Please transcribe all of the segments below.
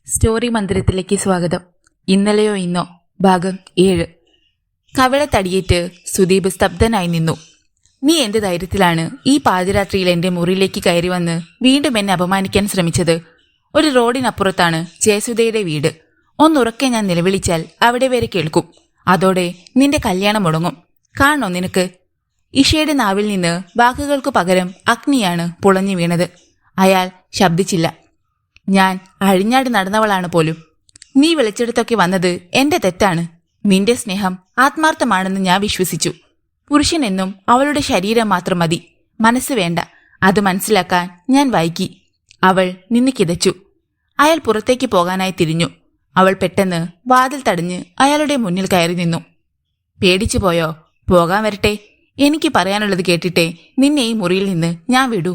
Story മന്ദിരത്തിലേക്ക് സ്വാഗതം. ഇന്നലെയോ ഇന്നോ ഭാഗം 7. കവിളത്തടിയേറ്റ് സുദീപ് സ്തബ്ധനായി നിന്നു. നീ എന്ത് ധൈര്യത്തിലാണ് ഈ പാതിരാത്രിയിൽ എന്റെ മുറിയിലേക്ക് കയറി വന്ന് വീണ്ടും എന്നെ അപമാനിക്കാൻ ശ്രമിച്ചത്? ഒരു റോഡിനപ്പുറത്താണ് ജയസുധയുടെ വീട്. ഒന്നുറക്കെ ഞാൻ നിലവിളിച്ചാൽ അവിടെ വരെ കേൾക്കും. അതോടെ നിന്റെ കല്യാണം മുടങ്ങും. കാണണോ നിനക്ക്? ഇഷയുടെ നാവിൽ നിന്ന് വാക്കുകൾക്കു പകരം അഗ്നിയാണ് പുളഞ്ഞു വീണത്. അയാൾ ശബ്ദിച്ചില്ല. ഞാൻ അഴിഞ്ഞാടി നടന്നവളാണ് പോലും. നീ വിളിച്ചെടുത്തൊക്കെ വന്നത് എന്റെ തെറ്റാണ്. നിന്റെ സ്നേഹം ആത്മാർത്ഥമാണെന്ന് ഞാൻ വിശ്വസിച്ചു. പുരുഷനെന്നും അവളുടെ ശരീരം മാത്രം മതി, മനസ്സ് വേണ്ട. അത് മനസ്സിലാക്കാൻ ഞാൻ വൈകി. അവൾ നിന്ന് കിതച്ചു. അയാൾ പുറത്തേക്ക് പോകാനായി തിരിഞ്ഞു. അവൾ പെട്ടെന്ന് വാതിൽ തടഞ്ഞ് അയാളുടെ മുന്നിൽ കയറി നിന്നു. പേടിച്ചു പോയോ? പോകാൻ വരട്ടെ. എനിക്ക് പറയാനുള്ളത് കേട്ടിട്ടേ നിന്നെ ഈ മുറിയിൽ നിന്ന് ഞാൻ വിടൂ.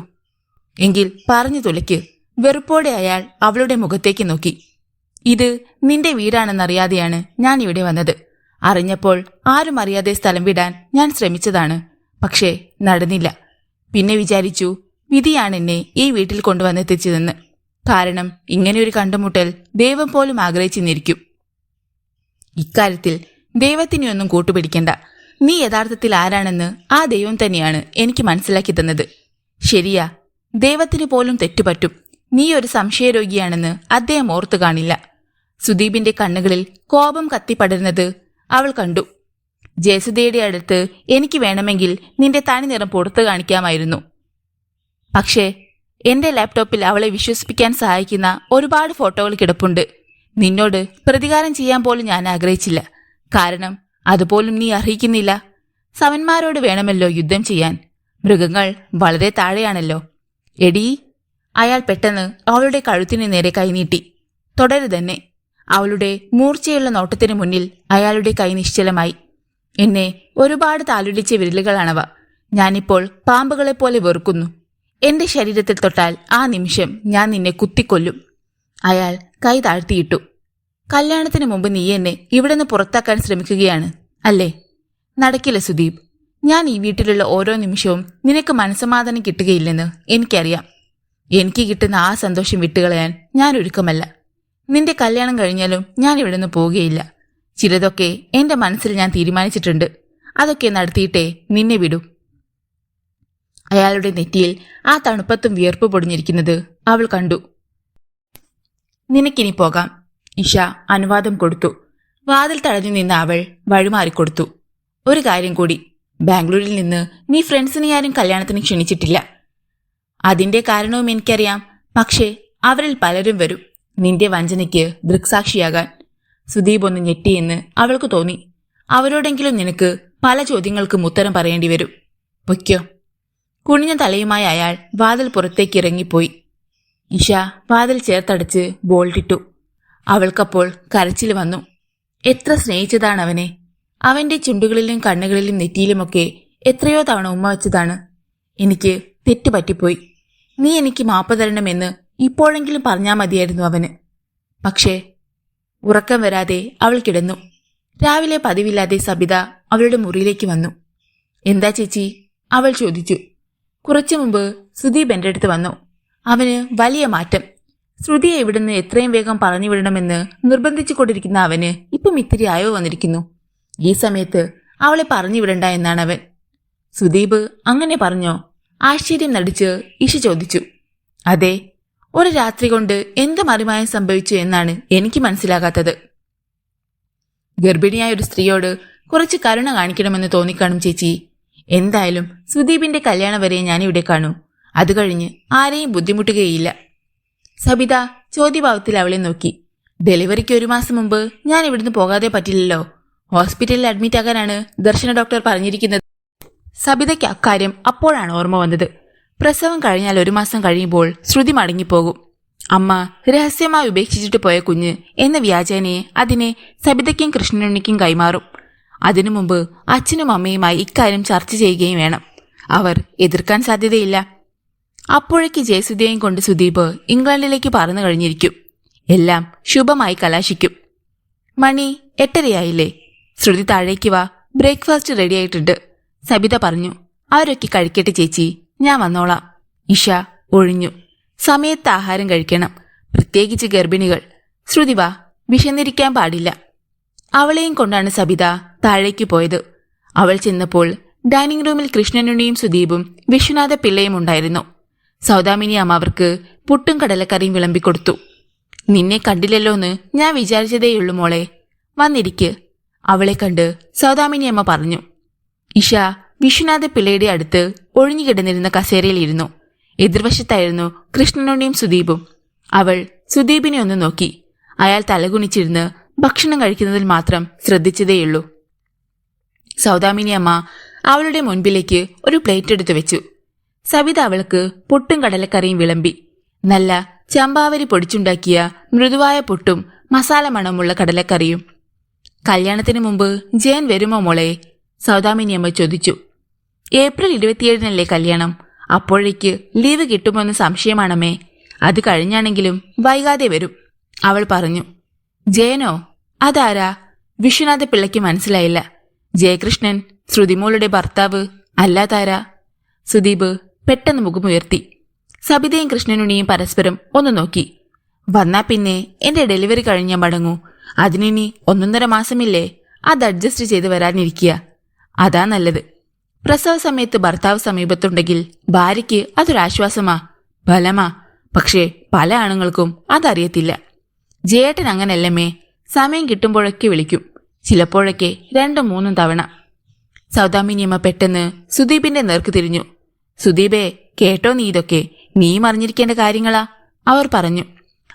എങ്കിൽ പറഞ്ഞു തുലയ്ക്ക്. വെറുപ്പോടെ അയാൾ അവളുടെ മുഖത്തേക്ക് നോക്കി. ഇത് നിന്റെ വീടാണെന്നറിയാതെയാണ് ഞാൻ ഇവിടെ വന്നത്. അറിഞ്ഞപ്പോൾ ആരും അറിയാതെ സ്ഥലം വിടാൻ ഞാൻ ശ്രമിച്ചതാണ്. പക്ഷേ നടന്നില്ല. പിന്നെ വിചാരിച്ചു വിധിയാണ് എന്നെ ഈ വീട്ടിൽ കൊണ്ടുവന്നെത്തിച്ചതെന്ന്. കാരണം ഇങ്ങനെയൊരു കണ്ടുമുട്ടൽ ദൈവം പോലും ആഗ്രഹിച്ചെന്നിരിക്കും. ഇക്കാര്യത്തിൽ ദൈവത്തിനെയൊന്നും കൂട്ടുപിടിക്കണ്ട. നീ യഥാർത്ഥത്തിൽ ആരാണെന്ന് ആ ദൈവം തന്നെയാണ് എനിക്ക് മനസ്സിലാക്കി തന്നത്. ശരിയാ, ദൈവത്തിന് പോലും തെറ്റുപറ്റും. നീ ഒരു സംശയരോഗിയാണെന്ന് അദ്ദേഹം ഓർത്തു കാണില്ല. സുദീപിന്റെ കണ്ണുകളിൽ കോപം കത്തിപ്പടരുന്നത് അവൾ കണ്ടു. ജയസുധയുടെ അടുത്ത് എനിക്ക് വേണമെങ്കിൽ നിന്റെ തനി നിറം പുറത്തു കാണിക്കാമായിരുന്നു. പക്ഷേ എന്റെ ലാപ്ടോപ്പിൽ അവളെ വിശ്വസിപ്പിക്കാൻ സഹായിക്കുന്ന ഒരുപാട് ഫോട്ടോകൾ കിടപ്പുണ്ട്. നിന്നോട് പ്രതികാരം ചെയ്യാൻ പോലും ഞാൻ ആഗ്രഹിച്ചില്ല. കാരണം അതുപോലും നീ അർഹിക്കുന്നില്ല. സമന്മാരോട് വേണമല്ലോ യുദ്ധം ചെയ്യാൻ. മൃഗങ്ങൾ വളരെ താഴെയാണല്ലോ. എടീ! അയാൾ പെട്ടെന്ന് അവളുടെ കഴുത്തിന് നേരെ കൈനീട്ടി. തുടരുതന്നെ. അവളുടെ മൂർച്ചയുള്ള നോട്ടത്തിന് മുന്നിൽ അയാളുടെ കൈ നിശ്ചലമായി. എന്നെ ഒരുപാട് താലുലിച്ച വിരലുകളാണവ. ഞാനിപ്പോൾ പാമ്പുകളെപ്പോലെ വെറുക്കുന്നു. എന്റെ ശരീരത്തിൽ തൊട്ടാൽ ആ നിമിഷം ഞാൻ നിന്നെ കുത്തിക്കൊല്ലും. അയാൾ കൈ താഴ്ത്തിയിട്ടു. കല്യാണത്തിന് മുമ്പ് നീ എന്നെ ഇവിടുന്ന് പുറത്താക്കാൻ ശ്രമിക്കുകയാണ് അല്ലേ? നടക്കില്ല സുദീപ്. ഞാൻ ഈ വീട്ടിലുള്ള ഓരോ നിമിഷവും നിനക്ക് മനസ്സമാധാനം കിട്ടുകയില്ലെന്ന് എനിക്കറിയാം. എനിക്ക് കിട്ടുന്ന ആ സന്തോഷം വിട്ടുകളയാൻ ഞാൻ ഒരുക്കമല്ല. നിന്റെ കല്യാണം കഴിഞ്ഞാലും ഞാൻ ഇവിടുന്ന് പോവുകയില്ല. ചിലതൊക്കെ എന്റെ മനസ്സിൽ ഞാൻ തീരുമാനിച്ചിട്ടുണ്ട്. അതൊക്കെ നടത്തിയിട്ടേ നിന്നെ വിടൂ. അയാളുടെ നെറ്റിയിൽ ആ തണുപ്പത്തും വിയർപ്പ് പൊടിഞ്ഞിരിക്കുന്നത് അവൾ കണ്ടു. നിനക്കിനി പോകാം. ഇഷ അനുവാദം കൊടുത്തു. വാതിൽ തടഞ്ഞു നിന്ന അവൾ വഴിമാറിക്കൊടുത്തു. ഒരു കാര്യം കൂടി, ബാംഗ്ലൂരിൽ നിന്ന് നീ ഫ്രണ്ട്സിനെ ആരും കല്യാണത്തിന് ക്ഷണിച്ചിട്ടില്ല. അതിന്റെ കാരണവും എനിക്കറിയാം. പക്ഷേ അവരിൽ പലരും വരും നിന്റെ വഞ്ചനയ്ക്ക് ദൃക്സാക്ഷിയാകാൻ. സുദീപ് ഒന്ന് ഞെട്ടിയെന്ന് അവൾക്ക് തോന്നി. അവരോടെങ്കിലും നിനക്ക് പല ചോദ്യങ്ങൾക്കും ഉത്തരം പറയേണ്ടി വരും. പൊയ്ക്കോ. കുനിഞ്ഞ തലയുമായി അയാൾ വാതിൽ പുറത്തേക്ക് ഇറങ്ങിപ്പോയി. ഇഷ വാതിൽ ചേർത്തടച്ച് ബോൾട്ടിട്ടു. അവൾക്കപ്പോൾ കരച്ചിൽ വന്നു. എത്ര സ്നേഹിച്ചതാണ് അവനെ. അവന്റെ ചുണ്ടുകളിലും കണ്ണുകളിലും നെറ്റിയിലുമൊക്കെ എത്രയോ തവണ ഉമ്മ വെച്ചതാണ്. എനിക്ക് തെറ്റുപറ്റിപ്പോയി. നീ എനിക്ക് മാപ്പ് തരണമെന്ന് ഇപ്പോഴെങ്കിലും പറഞ്ഞാൽ മതിയായിരുന്നു അവന്. പക്ഷേ ഉറക്കം വരാതെ അവൾ കിടന്നു. രാവിലെ പതിവില്ലാതെ സബിത അവളുടെ മുറിയിലേക്ക് വന്നു. എന്താ ചേച്ചി? അവൾ ചോദിച്ചു. കുറച്ചു മുമ്പ് സുദീപ് എൻ്റെ അടുത്ത് വന്നു. അവന് വലിയ മാറ്റം. ശ്രുതിയെ ഇവിടുന്ന് എത്രയും വേഗം പറഞ്ഞു വിടണമെന്ന് നിർബന്ധിച്ചു കൊണ്ടിരിക്കുന്ന അവന് ഇപ്പം ഇത്തിരി അയവ് വന്നിരിക്കുന്നു. ഈ സമയത്ത് അവളെ പറഞ്ഞു വിടണ്ട എന്നാണ് അവൻ. സുദീപ് അങ്ങനെ പറഞ്ഞോ? ആശ്ചര്യം നടിച്ച് ഇഷ ചോദിച്ചു. അതെ. ഒരു രാത്രി കൊണ്ട് എന്ത് മറിമായം സംഭവിച്ചു എന്നാണ് എനിക്ക് മനസ്സിലാകാത്തത്. ഗർഭിണിയായ ഒരു സ്ത്രീയോട് കുറച്ച് കരുണ കാണിക്കണമെന്ന് തോന്നിക്കാണും ചേച്ചി. എന്തായാലും സുദീപിന്റെ കല്യാണം വരെ ഞാനിവിടെ കാണൂ. അത് കഴിഞ്ഞ് ആരെയും ബുദ്ധിമുട്ടുകയില്ല. സബിത ചോദ്യഭാവത്തിൽ അവളെ നോക്കി. ഡെലിവറിക്ക് 1 മാസം മുമ്പ് ഞാൻ ഇവിടുന്ന് പോകാതെ പറ്റില്ലല്ലോ. ഹോസ്പിറ്റലിൽ അഡ്മിറ്റ് ആകാനാണ് ദർശന ഡോക്ടർ പറഞ്ഞിരിക്കുന്നത്. സബിതയ്ക്ക് അക്കാര്യം അപ്പോഴാണ് ഓർമ്മ വന്നത്. പ്രസവം കഴിഞ്ഞാൽ 1 മാസം കഴിയുമ്പോൾ ശ്രുതി മടങ്ങിപ്പോകും. അമ്മ രഹസ്യമായി ഉപേക്ഷിച്ചിട്ട് പോയ കുഞ്ഞ് എന്ന വ്യാജേനയെ അതിനെ സബിതയ്ക്കും കൃഷ്ണനുണ്ണിക്കും കൈമാറും. അതിനു മുമ്പ് അച്ഛനും അമ്മയുമായി ഇക്കാര്യം ചർച്ച ചെയ്യുകയും വേണം. അവർ എതിർക്കാൻ സാധ്യതയില്ല. അപ്പോഴേക്ക് ജയസുധയെയും കൊണ്ട് സുദീപ് ഇംഗ്ലണ്ടിലേക്ക് പറന്നു കഴിഞ്ഞിരിക്കും. എല്ലാം ശുഭമായി കലാശിക്കും. മണി 8:30 ശ്രുതി താഴേക്ക് വാ, ബ്രേക്ക്ഫാസ്റ്റ് റെഡിയായിട്ടുണ്ട്. സബിത പറഞ്ഞു. അവരൊക്കെ കഴിക്കട്ടെ ചേച്ചി, ഞാൻ വന്നോളാം. ഇഷ ഒഴിഞ്ഞു. സമയത്ത് ആഹാരം കഴിക്കണം, പ്രത്യേകിച്ച് ഗർഭിണികൾ. ശ്രുതി വാ, വിശന്നിരിക്കാൻ പാടില്ല. അവളെയും കൊണ്ടാണ് സബിത താഴേക്ക് പോയത്. അവൾ ചെന്നപ്പോൾ ഡൈനിങ് റൂമിൽ കൃഷ്ണനുണ്ണിയും സുദീപും വിശ്വനാഥ പിള്ളയും ഉണ്ടായിരുന്നു. സൗദാമിനി അമ്മ അവർക്ക് പുട്ടും കടലക്കറിയും വിളമ്പിക്കൊടുത്തു. നിന്നെ കണ്ടില്ലല്ലോന്ന് ഞാൻ വിചാരിച്ചതേയുള്ളൂ മോളെ, വന്നിരിക്ക്. അവളെ കണ്ട് സൗദാമിനി അമ്മ പറഞ്ഞു. ഇഷ വിശ്വനാഥ പിള്ളയുടെ അടുത്ത് ഒഴിഞ്ഞുകിടന്നിരുന്ന കസേരയിലിരുന്നു. എതിർവശത്തായിരുന്നു കൃഷ്ണനുണ്ണിയും സുദീപും. അവൾ സുദീപിനെ ഒന്ന് നോക്കി. അയാൾ തലകുനിച്ചിരുന്ന് ഭക്ഷണം കഴിക്കുന്നതിൽ മാത്രം ശ്രദ്ധിച്ചതേയുള്ളൂ. സൗദാമിനി അമ്മ അവളുടെ മുൻപിലേക്ക് ഒരു പ്ലേറ്റ് എടുത്തു വെച്ചു. സബിത അവൾക്ക് പുട്ടും കടലക്കറിയും വിളമ്പി. നല്ല ചമ്പാവരി പൊടിച്ചുണ്ടാക്കിയ മൃദുവായ പുട്ടും മസാല മണമുള്ള കടലക്കറിയും. കല്യാണത്തിന് മുമ്പ് ജയൻ വരുമോ മോളെ? സൗദാമിനി അമ്മ ചോദിച്ചു. ഏപ്രിൽ 27-നല്ലേ കല്യാണം. അപ്പോഴേക്ക് ലീവ് കിട്ടുമോന്ന് സംശയമാണമ്മേ. അത് കഴിഞ്ഞാണെങ്കിലും വൈകാതെ വരും, അവൾ പറഞ്ഞു. ജയനോ? അതാരാ? വിശ്വനാഥ പിള്ളയ്ക്ക് മനസ്സിലായില്ല. ജയകൃഷ്ണൻ, ശ്രുതിമോളുടെ ഭർത്താവ്, അല്ലാതാരാ? സുദീപ് പെട്ടെന്ന് മുഖമുയർത്തി. സബിതയും കൃഷ്ണനുണ്ണിയും പരസ്പരം ഒന്ന് നോക്കി. വന്നാ പിന്നെ എന്റെ ഡെലിവറി കഴിഞ്ഞാൽ മടങ്ങൂ. അതിനി 1.5 മാസമില്ലേ? അത് അഡ്ജസ്റ്റ് ചെയ്ത് വരാനിരിക്കുക. അതാ നല്ലത്. പ്രസവ സമയത്ത് ഭർത്താവ് സമീപത്തുണ്ടെങ്കിൽ ഭാര്യയ്ക്ക് അതൊരാശ്വാസമാ, ബലമാ. പക്ഷേ പല ആണുങ്ങൾക്കും അതറിയത്തില്ല. ജയേട്ടൻ അങ്ങനല്ലമ്മേ. സമയം കിട്ടുമ്പോഴൊക്കെ വിളിക്കും, ചിലപ്പോഴൊക്കെ 2-3 തവണ. സൗദാമിനിയമ്മ പെട്ടെന്ന് സുദീപിന്റെ നേർക്ക് തിരിഞ്ഞു. സുദീപേ, കേട്ടോ നീ ഇതൊക്കെ? നീയും അറിഞ്ഞിരിക്കേണ്ട കാര്യങ്ങളാ, അവർ പറഞ്ഞു.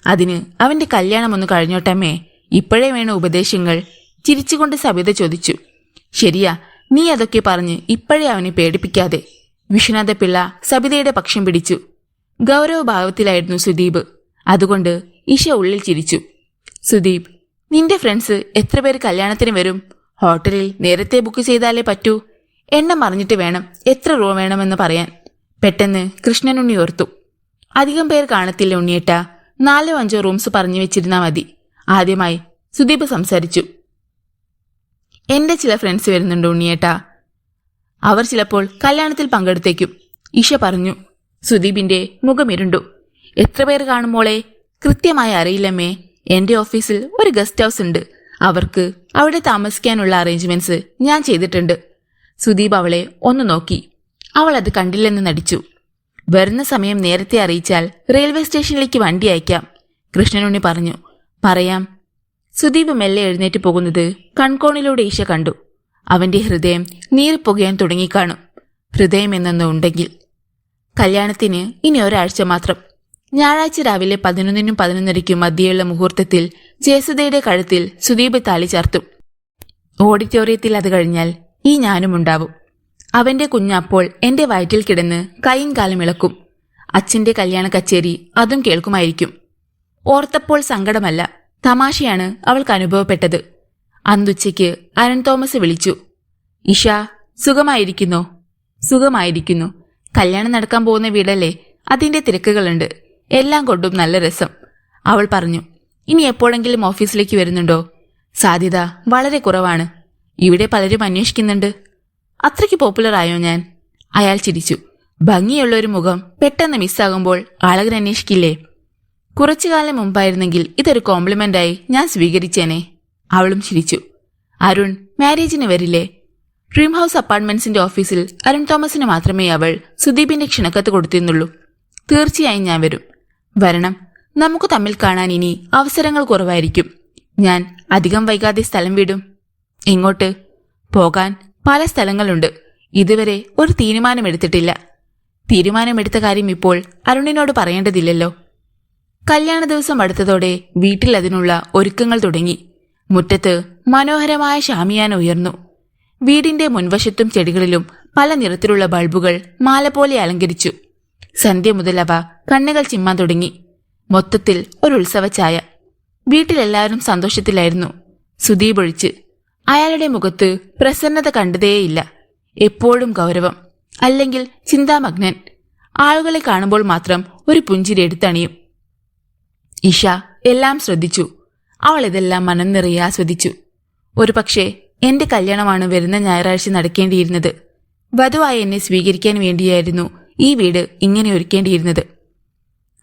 അതിന് അവന്റെ കല്യാണം ഒന്ന് കഴിഞ്ഞോട്ടമ്മേ, ഇപ്പോഴേ വേണ ഉപദേശങ്ങൾ? ചിരിച്ചുകൊണ്ട് സബിത ചോദിച്ചു. ശരിയാ, നീ അതൊക്കെ പറഞ്ഞ് ഇപ്പോഴേ അവനെ പേടിപ്പിക്കാതെ. വിശ്വനാഥ പിള്ള സബിതയുടെ പക്ഷം പിടിച്ചു. ഗൗരവഭാവത്തിലായിരുന്നു സുദീപ്. അതുകൊണ്ട് ഇഷ ഉള്ളിൽ ചിരിച്ചു. സുദീപ്, നിന്റെ ഫ്രണ്ട്സ് എത്ര പേര് കല്യാണത്തിന് വരും? ഹോട്ടലിൽ നേരത്തെ ബുക്ക് ചെയ്താലേ പറ്റൂ. എണ്ണം അറിഞ്ഞിട്ട് വേണം എത്ര രൂപ വേണമെന്ന് പറയാൻ. പെട്ടെന്ന് കൃഷ്ണനുണ്ണി ഓർത്തു. അധികം പേർ കാണത്തില്ല ഉണ്ണിയേട്ടാ, 4-5 റൂംസ് പറഞ്ഞു വെച്ചിരുന്നാ മതി. ആദ്യമായി സുദീപ് സംസാരിച്ചു. എന്റെ ചില ഫ്രണ്ട്സ് വരുന്നുണ്ട് ഉണ്ണിയേട്ടാ. അവർ ചിലപ്പോൾ കല്യാണത്തിൽ പങ്കെടുത്തേക്കും, ഇഷ പറഞ്ഞു. സുദീപിന്റെ മുഖമിരുണ്ടു. എത്ര പേർ കാണുമ്പോളെ? കൃത്യമായി അറിയില്ലമ്മേ. എന്റെ ഓഫീസിൽ ഒരു ഗസ്റ്റ് ഹൗസ് ഉണ്ട്. അവർക്ക് അവിടെ താമസിക്കാനുള്ള അറേഞ്ച്മെന്റ്സ് ഞാൻ ചെയ്തിട്ടുണ്ട്. സുദീപ് അവളെ ഒന്ന് നോക്കി. അവൾ അത് കണ്ടില്ലെന്ന് നടിച്ചു. വരുന്ന സമയം നേരത്തെ അറിയിച്ചാൽ റെയിൽവേ സ്റ്റേഷനിലേക്ക് വണ്ടി അയക്കാം, കൃഷ്ണനുണ്ണി പറഞ്ഞു. പറയാം. സുദീപ് മെല്ലെ എഴുന്നേറ്റ് പോകുന്നത് കൺകോണിലൂടെ ഈശ കണ്ടു. അവന്റെ ഹൃദയം നീറിപ്പുകയാൻ തുടങ്ങിക്കാണും. ഹൃദയം എന്നൊന്ന് ഉണ്ടെങ്കിൽ. കല്യാണത്തിന് ഇനി ഒരാഴ്ച മാത്രം. ഞായറാഴ്ച രാവിലെ 11-നും 11:30-ക്കും മധ്യയുള്ള മുഹൂർത്തത്തിൽ ജയസുധയുടെ കഴുത്തിൽ സുദീപ് താലി ചാർത്തും. ഓഡിറ്റോറിയത്തിൽ അത് കഴിഞ്ഞാൽ ഈ ഞാനും ഉണ്ടാവും. അവന്റെ കുഞ്ഞപ്പോൾ എന്റെ വയറ്റിൽ കിടന്ന് കൈയും കാലും ഇളക്കും. അച്ഛന്റെ കല്യാണ കച്ചേരി അതും കേൾക്കുമായിരിക്കും. ഓർത്തപ്പോൾ സങ്കടമല്ല, തമാശയാണ് അവൾക്ക് അനുഭവപ്പെട്ടത്. അന്നുച്ചയ്ക്ക് അരുൺ തോമസ് വിളിച്ചു. ഇഷ, സുഖമായിരിക്കുന്നോ? സുഖമായിരിക്കുന്നു. കല്യാണം നടക്കാൻ പോകുന്ന വീടല്ലേ, അതിന്റെ തിരക്കുകളുണ്ട്. എല്ലാം കൊണ്ടും നല്ല രസം, അവൾ പറഞ്ഞു. ഇനി എപ്പോഴെങ്കിലും ഓഫീസിലേക്ക് വരുന്നുണ്ടോ? സാധ്യത വളരെ കുറവാണ്. ഇവിടെ പലരും അന്വേഷിക്കുന്നുണ്ട്. അത്രയ്ക്ക് പോപ്പുലർ ആയോ ഞാൻ? അയാൾ ചിരിച്ചു. ഭംഗിയുള്ള ഒരു മുഖം പെട്ടെന്ന് മിസ്സാകുമ്പോൾ ആളുകൾ അന്വേഷിക്കില്ലേ? കുറച്ചുകാലം മുമ്പായിരുന്നെങ്കിൽ ഇതൊരു കോംപ്ലിമെന്റായി ഞാൻ സ്വീകരിച്ചേനെ, അവളും ചിരിച്ചു. അരുൺ മാരേജിന് വരില്ലേ? ഡ്രീം ഹൗസ് അപ്പാർട്ട്മെന്റ്സിന്റെ ഓഫീസിൽ അരുൺ തോമസിന് മാത്രമേ അവൾ സുദീപിന്റെ ക്ഷണക്കത്ത് കൊടുത്തിരുന്നുള്ളൂ. തീർച്ചയായും ഞാൻ വരും. വരണം. നമുക്ക് തമ്മിൽ കാണാൻ ഇനി അവസരങ്ങൾ കുറവായിരിക്കും. ഞാൻ അധികം വൈകാതെ സ്ഥലം വിടും. എങ്ങോട്ട്? പോകാൻ പല സ്ഥലങ്ങളുണ്ട്. ഇതുവരെ ഒരു തീരുമാനമെടുത്തിട്ടില്ല. തീരുമാനമെടുത്ത കാര്യം ഇപ്പോൾ അരുണിനോട് പറയേണ്ടതില്ലല്ലോ. കല്യാണ ദിവസം അടുത്തതോടെ വീട്ടിൽ അതിനുള്ള ഒരുക്കങ്ങൾ തുടങ്ങി. മുറ്റത്ത് മനോഹരമായ ശാമിയാന ഉയർന്നു. വീടിന്റെ മുൻവശത്തും ചെടികളിലും പല നിറത്തിലുള്ള ബൾബുകൾ മാല പോലെ അലങ്കരിച്ചു. സന്ധ്യ മുതൽ അവ കണ്ണുകൾ ചിമ്മാൻ തുടങ്ങി. മൊത്തത്തിൽ ഒരു ഉത്സവച്ചായ. വീട്ടിലെല്ലാവരും സന്തോഷത്തിലായിരുന്നു, സുദീപ് ഒഴിച്ച്. അയാളുടെ മുഖത്ത് പ്രസന്നത കണ്ടതേയില്ല. എപ്പോഴും ഗൗരവം, അല്ലെങ്കിൽ ചിന്താമഗ്നൻ. ആളുകളെ കാണുമ്പോൾ മാത്രം ഒരു പുഞ്ചിരി എടുത്തണിയും. ഇഷ എല്ലാം ശ്രദ്ധിച്ചു. അവൾ ഇതെല്ലാം മനം നിറയെ ആസ്വദിച്ചു. ഒരുപക്ഷെ എന്റെ കല്യാണമാണ് വരുന്ന ഞായറാഴ്ച നടക്കേണ്ടിയിരുന്നത്. വധുവായി എന്നെ സ്വീകരിക്കാൻ വേണ്ടിയായിരുന്നു ഈ വീട് ഇങ്ങനെ ഒരുക്കേണ്ടിയിരുന്നത്.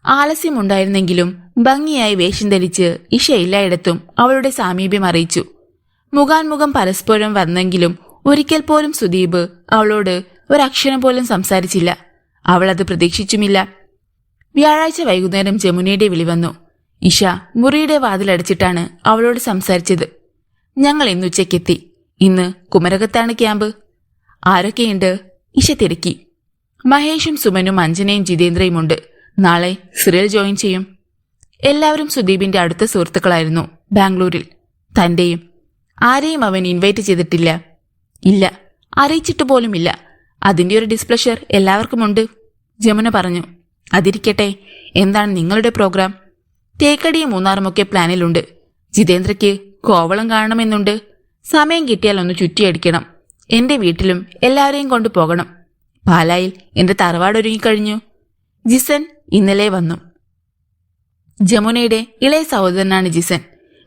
ആലസ്യമുണ്ടായിരുന്നെങ്കിലും ഭംഗിയായി വേഷം ധരിച്ച് ഇഷ എല്ലായിടത്തും അവളുടെ സാമീപ്യം അറിയിച്ചു. മുഖാൻമുഖം പരസ്പരം വന്നെങ്കിലും ഒരിക്കൽ പോലും സുദീപ് അവളോട് ഒരക്ഷരം പോലും സംസാരിച്ചില്ല. അവൾ അത് പ്രതീക്ഷിച്ചുമില്ല. വ്യാഴാഴ്ച വൈകുന്നേരം ജമുനയുടെ വിളി വന്നു. ഇഷ മുറിയുടെ വാതിലടച്ചിട്ടാണ് അവളോട് സംസാരിച്ചത്. ഞങ്ങൾ ഇന്നുച്ചയ്ക്കെത്തി. ഇന്ന് കുമരകത്താണ് ക്യാമ്പ്. ആരൊക്കെയുണ്ട്? ഇഷ തിരക്കി. മഹേഷും സുമനും അഞ്ജനയും ജിതേന്ദ്രയുമുണ്ട്. നാളെ സിറിൽ ജോയിൻ ചെയ്യും. എല്ലാവരും സുദീപിന്റെ അടുത്ത സുഹൃത്തുക്കളായിരുന്നു ബാംഗ്ലൂരിൽ. തന്റെയും. ആരെയും അവൻ ഇൻവൈറ്റ് ചെയ്തിട്ടില്ല. ഇല്ല, അറിയിച്ചിട്ട് പോലുമില്ല. അതിന്റെ ഒരു ഡിസ്പ്ലഷർ എല്ലാവർക്കുമുണ്ട്, ജമുന പറഞ്ഞു. അതിരിക്കട്ടെ, എന്താണ് നിങ്ങളുടെ പ്രോഗ്രാം? തേക്കടിയും മൂന്നാറുമൊക്കെ പ്ലാനിലുണ്ട്. ജിതേന്ദ്രയ്ക്ക് കോവളം കാണണമെന്നുണ്ട്. സമയം കിട്ടിയാൽ ഒന്ന് ചുറ്റിയടിക്കണം. എന്റെ വീട്ടിലും എല്ലാവരെയും കൊണ്ടു പോകണം. പാലായിൽ എന്റെ തറവാട് ഒരുങ്ങിക്കഴിഞ്ഞു. ജിസൻ ഇന്നലെ വന്നു. ജമുനയുടെ ഇളയ സഹോദരനാണ് ജിസൻ.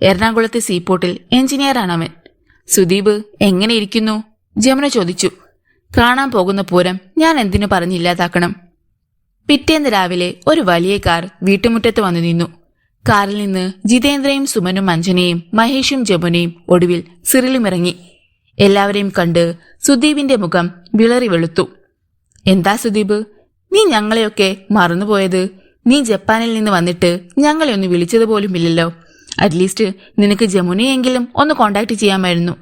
എറണാകുളത്തെ സീപോർട്ടിൽ എഞ്ചിനീയറാണവൻ. സുദീപ് എങ്ങനെ ഇരിക്കുന്നു? ജമുന ചോദിച്ചു. കാണാൻ പോകുന്ന പൂരം ഞാൻ എന്തിനു പറഞ്ഞില്ലാതാക്കണം? പിറ്റേന്ന് രാവിലെ ഒരു വലിയ കാർ വീട്ടുമുറ്റത്ത് വന്നു നിന്നു. കാറിൽ നിന്ന് ജിതേന്ദ്രയും സുമനും അഞ്ജനയും മഹേഷും ജമുനയും ഒടുവിൽ സിറിലുമിറങ്ങി. എല്ലാവരെയും കണ്ട് സുദീപിന്റെ മുഖം വിളറി വെളുത്തു. എന്താ സുദീപ്, നീ ഞങ്ങളെയൊക്കെ മറന്നുപോയത്? നീ ജപ്പാനിൽ നിന്ന് വന്നിട്ട് ഞങ്ങളെ ഒന്ന് വിളിച്ചതുപോലുമില്ലല്ലോ. അറ്റ്ലീസ്റ്റ് നിനക്ക് ജമുനയെങ്കിലും ഒന്ന് കോണ്ടാക്ട് ചെയ്യാമായിരുന്നു.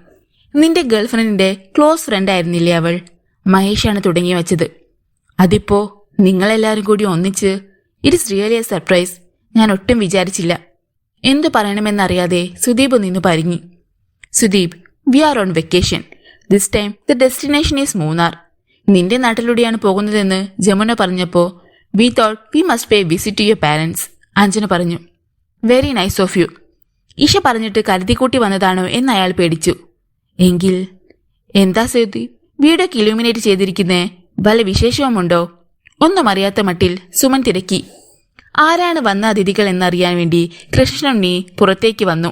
നിന്റെ ഗേൾഫ്രണ്ടിന്റെ ക്ലോസ് ഫ്രണ്ട് ആയിരുന്നില്ലേ അവൾ? മഹേഷാണ് തുടങ്ങി വച്ചത്. അതിപ്പോ നിങ്ങളെല്ലാവരും കൂടി ഒന്നിച്ച്. It's really a surprise. ഞാൻ ഒട്ടും വിചാരിച്ചില്ല. എന്തു പറയണമെന്നറിയാതെ സുദീപ് നിന്നു പരിങ്ങി. Sudeep, we are on vacation. This time the destination is Munnar. നിന്റെ നാട്ടിലൂടെയാണ് പോകുന്നതെന്ന് ജമുന പറഞ്ഞപ്പോ we thought we must pay visit to your parents, Anjana പറഞ്ഞു. Very nice of you. Isha പറഞ്ഞിട്ട് കരുതിക്കൂട്ടി വന്നതാണോ എന്ന് അയാൾ പേടിച്ചു. എങ്കിൽ എന്താ സുദീപ്, വീടൊക്കെ ഇലൂമിനേറ്റ് ചെയ്തിരിക്കുന്നേ? വല്ല വിശേഷവുമുണ്ടോ? ഒന്നും അറിയാത്ത മട്ടിൽ സുമൻ തിരക്കി. ആരാണ് വന്ന അതിഥികൾ എന്നറിയാൻ വേണ്ടി കൃഷ്ണനുണ്ണി പുറത്തേക്ക് വന്നു.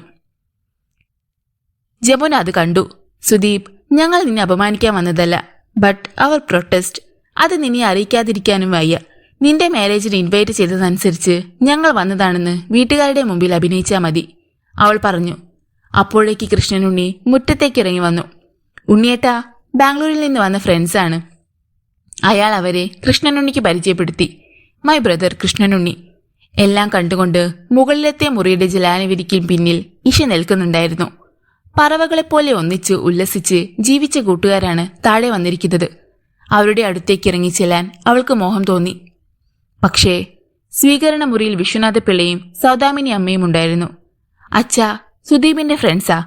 ജമുന അത് കണ്ടു. സുദീപ്, ഞങ്ങൾ നിന്നെ അപമാനിക്കാൻ വന്നതല്ല. ബട്ട് അവർ പ്രൊട്ടസ്റ്റ്. അത് നിന്നെ അറിയിക്കാതിരിക്കാനും വയ്യ. നിന്റെ മാരേജിന് ഇൻവൈറ്റ് ചെയ്തതനുസരിച്ച് ഞങ്ങൾ വന്നതാണെന്ന് വീട്ടുകാരുടെ മുമ്പിൽ അഭിനയിച്ചാൽ മതി, അവൾ പറഞ്ഞു. അപ്പോഴേക്ക് കൃഷ്ണനുണ്ണി മുറ്റത്തേക്ക് ഇറങ്ങി വന്നു. ഉണ്ണിയേട്ടാ, ബാംഗ്ലൂരിൽ നിന്ന് വന്ന ഫ്രണ്ട്സാണ്. അയാൾ അവരെ കൃഷ്ണനുണ്ണിക്ക് പരിചയപ്പെടുത്തി. My brother Krishnanunni. എല്ലാം കണ്ടുകൊണ്ട് മുകളിലത്തെ മുറിയുടെ ജലാനവിരിക്കും പിന്നിൽ ഇഷ നിൽക്കുന്നുണ്ടായിരുന്നു. പറവകളെപ്പോലെ ഒന്നിച്ച് ഉല്ലസിച്ച് ജീവിച്ച കൂട്ടുകാരാണ് താഴെ വന്നിരിക്കുന്നത്. അവരുടെ അടുത്തേക്ക് ഇറങ്ങി ചെല്ലാൻ അവൾക്ക് മോഹം തോന്നി. പക്ഷേ സ്വീകരണ മുറിയിൽ വിശ്വനാഥ പിള്ളയും സൗദാമിനി അമ്മയും ഉണ്ടായിരുന്നു. അച്ഛാ, സുദീപിന്റെ ഫ്രണ്ട്സാ.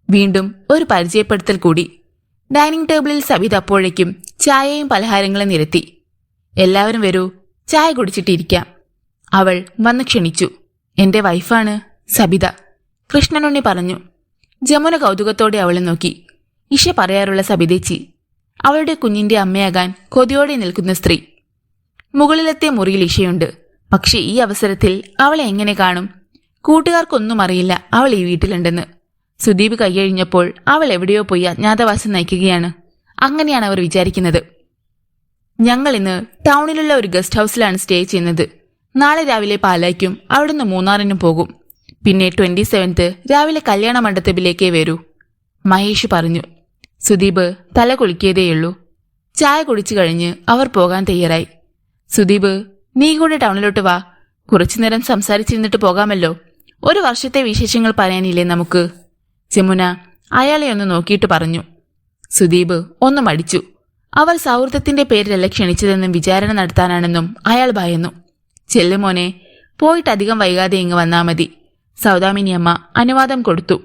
വീണ്ടും ഒരു പരിചയപ്പെടുത്തൽ കൂടി. ഡൈനിങ് ടേബിളിൽ സബിത അപ്പോഴേക്കും ചായയും പലഹാരങ്ങളും നിരത്തി. എല്ലാവരും വരൂ, ചായ കുടിച്ചിട്ടിരിക്കാം, അവൾ വന്ന് ക്ഷണിച്ചു. എന്റെ വൈഫാണ് സബിത, കൃഷ്ണനുണ്ണി പറഞ്ഞു. ജമുന കൗതുകത്തോടെ അവളെ നോക്കി. ഇഷ പറയാറുള്ള സബിതേച്ചി, അവളുടെ കുഞ്ഞിന്റെ അമ്മയാകാൻ കൊതിയോടെ നിൽക്കുന്ന സ്ത്രീ. മുകളിലത്തെ മുറിയിൽ ഇഷയുണ്ട്. പക്ഷെ ഈ അവസരത്തിൽ അവളെ എങ്ങനെ കാണും? കൂട്ടുകാർക്കൊന്നും അറിയില്ല അവൾ ഈ വീട്ടിലുണ്ടെന്ന്. സുദീപ് കൈയഴിഞ്ഞപ്പോൾ അവൾ എവിടെയോ പോയി അജ്ഞാതവാസം നയിക്കുകയാണ്. അങ്ങനെയാണ് അവർ വിചാരിക്കുന്നത്. ഞങ്ങൾ ഇന്ന് ടൗണിലുള്ള ഒരു ഗസ്റ്റ് ഹൗസിലാണ് സ്റ്റേ ചെയ്യുന്നത്. നാളെ രാവിലെ പാലായ്ക്കും അവിടുന്ന് മൂന്നാറിനും പോകും. പിന്നെ 27th രാവിലെ കല്യാണ മണ്ഡപത്തിലേക്കേ വരൂ, മഹേഷ് പറഞ്ഞു. സുദീപ് തല കുളിക്കിയതേയുള്ളൂ. ചായ കുടിച്ചു കഴിഞ്ഞ് അവർ പോകാൻ തയ്യാറായി. സുദീപ്, നീ കൂടെ ടൗണിലോട്ട് വാ. കുറച്ചുനേരം സംസാരിച്ചിരുന്നിട്ട് പോകാമല്ലോ. ഒരു വർഷത്തെ വിശേഷങ്ങൾ പറയാനില്ലേ നമുക്ക്? ജമുന അയാളെ ഒന്ന് നോക്കിയിട്ട് പറഞ്ഞു. സുദീപ് ഒന്ന് മടിച്ചു. അവർ സൗഹൃദത്തിന്റെ പേരിലല്ല ക്ഷണിച്ചതെന്നും വിചാരണ നടത്താനാണെന്നും അയാൾ ഭയന്നു. ചെല്ലുമോനെ, പോയിട്ട് അധികം വൈകാതെ ഇങ്ങ് വന്നാ മതി, സൗദാമിനി അമ്മ അനുവാദം കൊടുത്തു.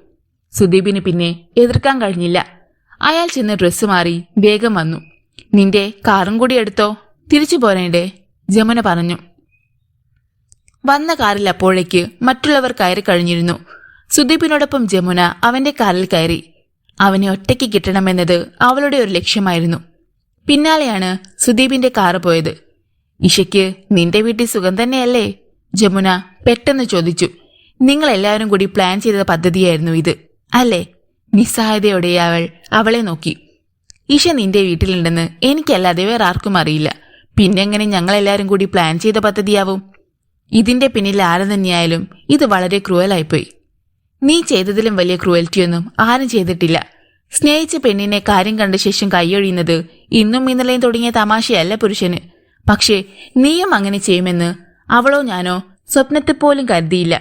സുദീപിന് പിന്നെ എതിർക്കാൻ കഴിഞ്ഞില്ല. അയാൾ ചെന്ന് ഡ്രസ്സ് മാറി വേഗം വന്നു. നിന്റെ കാറും കൂടി എടുത്തോ, തിരിച്ചു പോരേണ്ടേ, ജമുന പറഞ്ഞു. വന്ന കാറിൽ അപ്പോഴേക്ക് മറ്റുള്ളവർ കയറി കഴിഞ്ഞിരുന്നു. സുദീപിനോടൊപ്പം ജമുന അവന്റെ കാറിൽ കയറി. അവനെ ഒറ്റയ്ക്ക് കിട്ടണമെന്നത് അവളുടെ ഒരു ലക്ഷ്യമായിരുന്നു. പിന്നാലെയാണ് സുദീപിന്റെ കാറ് പോയത്. ഇഷയ്ക്ക് നിന്റെ വീട്ടിൽ സുഖം തന്നെയല്ലേ, ജമുന പെട്ടെന്ന് ചോദിച്ചു. നിങ്ങളെല്ലാവരും കൂടി പ്ലാൻ ചെയ്ത പദ്ധതിയായിരുന്നു ഇത് അല്ലേ? നിസ്സഹായതയോടെ അവളെ നോക്കി. ഇഷ നിന്റെ വീട്ടിലുണ്ടെന്ന് എനിക്കല്ലാതെ വേറെ ആർക്കും അറിയില്ല. പിന്നെങ്ങനെ ഞങ്ങളെല്ലാവരും കൂടി പ്ലാൻ ചെയ്ത പദ്ധതിയാവും? ഇതിന്റെ പിന്നിൽ ആരും തന്നെയായാലും ഇത് വളരെ ക്രൂവലായിപ്പോയി. നീ ചെയ്തതിലും വലിയ ക്രൂവൽറ്റിയൊന്നും ആരും ചെയ്തിട്ടില്ല. സ്നേഹിച്ച പെണ്ണിനെ കാര്യം കണ്ട ശേഷം കൈയൊഴിയുന്നത് ഇന്നും ഇന്നലെയും തുടങ്ങിയ തമാശയല്ല പുരുഷന്. പക്ഷേ നീയും അങ്ങനെ ചെയ്യുമെന്ന് അവളോ ഞാനോ സ്വപ്നത്തിൽ പോലും കരുതിയില്ല.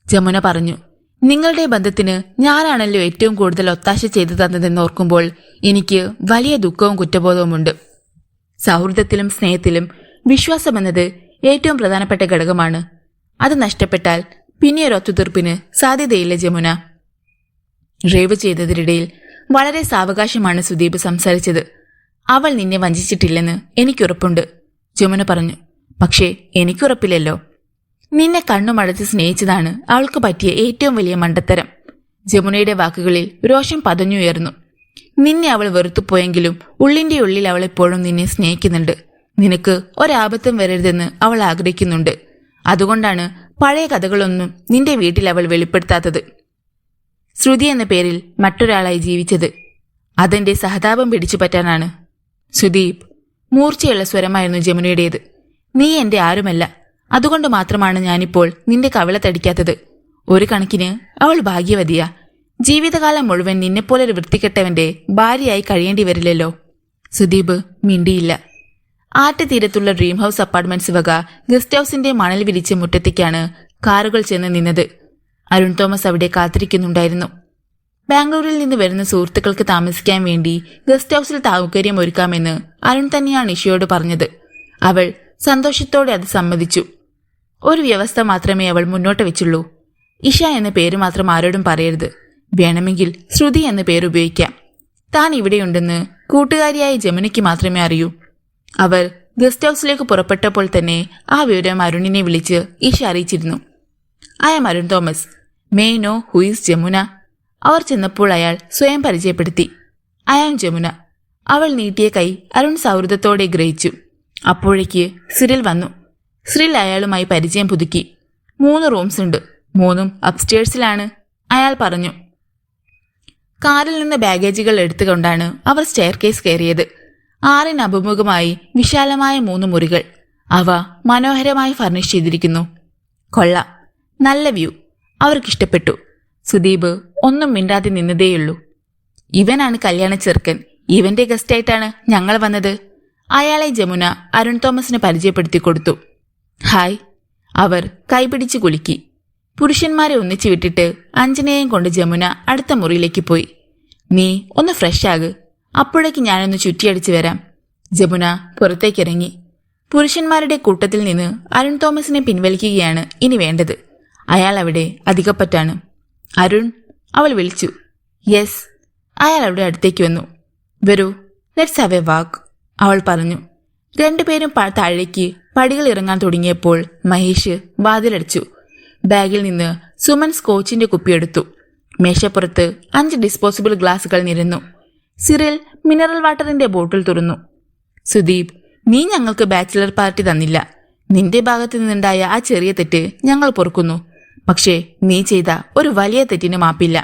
ജമുന പറഞ്ഞു. നിങ്ങളുടെ ബന്ധത്തിന് ഞാനാണല്ലോ ഏറ്റവും കൂടുതൽ ഒത്താശ ചെയ്തു തന്നതെന്ന് ഓർക്കുമ്പോൾ എനിക്ക് വലിയ ദുഃഖവും കുറ്റബോധവുമുണ്ട്. സൗഹൃദത്തിലും സ്നേഹത്തിലും വിശ്വാസമെന്നത് ഏറ്റവും പ്രധാനപ്പെട്ട ഘടകമാണ്. അത് നഷ്ടപ്പെട്ടാൽ പിന്നെ ഒരു ഒത്തുതീർപ്പിന് സാധ്യതയില്ല ജമുന. ഡ്രൈവ് ചെയ്തതിനിടയിൽ വളരെ സാവകാശമാണ് സുദീപ് സംസാരിച്ചത്. അവൾ നിന്നെ വഞ്ചിച്ചിട്ടില്ലെന്ന് എനിക്കുറപ്പുണ്ട്, ജമുന പറഞ്ഞു. പക്ഷേ എനിക്കുറപ്പില്ലല്ലോ. നിന്നെ കണ്ണുമടച്ച് സ്നേഹിച്ചതാണ് അവൾക്ക് പറ്റിയ ഏറ്റവും വലിയ മണ്ടത്തരം. ജമുനയുടെ വാക്കുകളിൽ രോഷം പതഞ്ഞുയർന്നു. നിന്നെ അവൾ വെറുത്തുപോയെങ്കിലും ഉള്ളിന്റെ ഉള്ളിൽ അവൾ എപ്പോഴും നിന്നെ സ്നേഹിക്കുന്നുണ്ട്. നിനക്ക് ഒരാപത്തും വരരുതെന്ന് അവൾ ആഗ്രഹിക്കുന്നുണ്ട്. അതുകൊണ്ടാണ് പഴയ കഥകളൊന്നും നിന്റെ വീട്ടിൽ അവൾ വെളിപ്പെടുത്താത്തത്. ശ്രുതി എന്ന പേരിൽ മറ്റൊരാളായി ജീവിച്ചത് അതെന്റെ സഹതാപം പിടിച്ചു പറ്റാനാണ്. സുദീപ്, മൂർച്ചയുള്ള സ്വരമായിരുന്നു ജമുനയുടേത്. നീ എന്റെ ആരുമല്ല. അതുകൊണ്ട് മാത്രമാണ് ഞാനിപ്പോൾ നിന്റെ കവിളത്തടിക്കാത്തത്. ഒരു കണക്കിന് അവൾ ഭാഗ്യവതിയാ. ജീവിതകാലം മുഴുവൻ നിന്നെപ്പോലൊരു വൃത്തികെട്ടവന്റെ ഭാര്യയായി കഴിയേണ്ടി വരില്ലല്ലോ. സുദീപ് മിണ്ടിയില്ല. ആറ്റുതീരത്തുള്ള ഡ്രീം ഹൗസ് അപ്പാർട്ട്മെന്റ്സ് വക ഗസ്റ്റ് ഹൌസിന്റെ മണൽ വിരിച്ച മുറ്റത്തേക്കാണ് കാറുകൾ ചെന്ന് നിന്നത്. അരുൺ തോമസ് അവിടെ കാത്തിരിക്കുന്നുണ്ടായിരുന്നു. ബാംഗ്ലൂരിൽ നിന്ന് വരുന്ന സുഹൃത്തുക്കൾക്ക് താമസിക്കാൻ വേണ്ടി ഗസ്റ്റ് ഹൌസിൽ സൗകര്യം ഒരുക്കാമെന്ന് അരുൺ തന്നെയാണ് ഇഷയോട് പറഞ്ഞത്. അവൾ സന്തോഷത്തോടെ അത് സമ്മതിച്ചു. ഒരു വ്യവസ്ഥ മാത്രമേ അവൾ മുന്നോട്ട് വെച്ചുള്ളൂ. ഇഷ എന്ന പേര് മാത്രം ആരോടും പറയരുത്. വേണമെങ്കിൽ ശ്രുതി എന്ന പേര് ഉപയോഗിക്കാം. താൻ ഇവിടെയുണ്ടെന്ന് കൂട്ടുകാരിയായ ജമുനയ്ക്ക് മാത്രമേ അറിയൂ. അവർ ഗസ്റ്റ് ഹൌസിലേക്ക് പുറപ്പെട്ടപ്പോൾ തന്നെ ആ വിവരം അരുണിനെ വിളിച്ച് ഇഷ അറിയിച്ചിരുന്നു. I am Arun Thomas. May know who is Jamuna? അവർ ചെന്നപ്പോൾ അയാൾ സ്വയം പരിചയപ്പെടുത്തി. I am Jamuna. അവൾ നീട്ടിയ കൈ അരുൺ സൗഹൃദത്തോടെ ഗ്രഹിച്ചു. അപ്പോഴേക്ക് സിറിൽ വന്നു. സിറിൽ അയാളുമായി പരിചയം പുതുക്കി. 3 റൂംസ് ഉണ്ട്. 3ഉം അപ്സ്റ്റേഴ്സിലാണ്, അയാൾ പറഞ്ഞു. കാറിൽ നിന്ന് ബാഗേജുകൾ എടുത്തുകൊണ്ടാണ് അവർ സ്റ്റെയർ കേസ് കയറിയത്. 6 അഭിമുഖമായി വിശാലമായ 3 മുറികൾ. അവ മനോഹരമായി ഫർണിഷ് ചെയ്തിരിക്കുന്നു. കൊള്ളാം, നല്ല വ്യൂ. അവർക്കിഷ്ടപ്പെട്ടു. സുദീപ് ഒന്നും മിണ്ടാതെ നിന്നതേയുള്ളൂ. ഇവനാണ് കല്യാണ ചെറുക്കൻ. ഇവന്റെ ഗസ്റ്റായിട്ടാണ് ഞങ്ങൾ വന്നത്. അയാളെ ജമുന അരുൺ തോമസിന് പരിചയപ്പെടുത്തി കൊടുത്തു. ഹായ്. അവർ കൈപിടിച്ച് കുലുക്കി. പുരുഷന്മാരെ ഒന്നിച്ചു വിട്ടിട്ട് അഞ്ജനയെയും കൊണ്ട് ജമുന അടുത്ത മുറിയിലേക്ക് പോയി. നീ ഒന്ന് ഫ്രഷ് ആക്, അപ്പോഴേക്ക് ഞാനൊന്ന് ചുറ്റിയടിച്ചു വരാം. ജമുന പുറത്തേക്കിറങ്ങി. പുരുഷന്മാരുടെ കൂട്ടത്തിൽ നിന്ന് അരുൺ തോമസിനെ പിൻവലിക്കുകയാണ് ഇനി വേണ്ടത്. അയാൾ അവിടെ അധികപ്പറ്റാണ്. അരുൺ, അവൾ വിളിച്ചു. യെസ്. അയാൾ അവിടെ അടുത്തേക്ക് വന്നു. വരൂ, ലെറ്റ്സ് ഹാവ് എ വാക്ക്, അവൾ പറഞ്ഞു. രണ്ടുപേരും താഴേക്ക് പടികൾ ഇറങ്ങാൻ തുടങ്ങിയപ്പോൾ മഹേഷ് വാതിലടിച്ചു. ബാഗിൽ നിന്ന് സുമൻ സ്കോച്ചിന്റെ കുപ്പിയെടുത്തു. മേശപ്പുറത്ത് 5 ഡിസ്പോസിബിൾ ഗ്ലാസുകൾ നിരന്നു. സിറിൽ മിനറൽ വാട്ടറിന്റെ ബോട്ടിൽ തുറന്നു. സുദീപ്, നീ ഞങ്ങൾക്ക് ബാച്ചിലർ പാർട്ടി തന്നില്ല. നിന്റെ ഭാഗത്തു നിന്നുണ്ടായ ആ ചെറിയ തെറ്റ് ഞങ്ങൾ പൊറുക്കുന്നു. പക്ഷേ നീ ചെയ്ത ഒരു വലിയ തെറ്റിന് മാപ്പില്ല.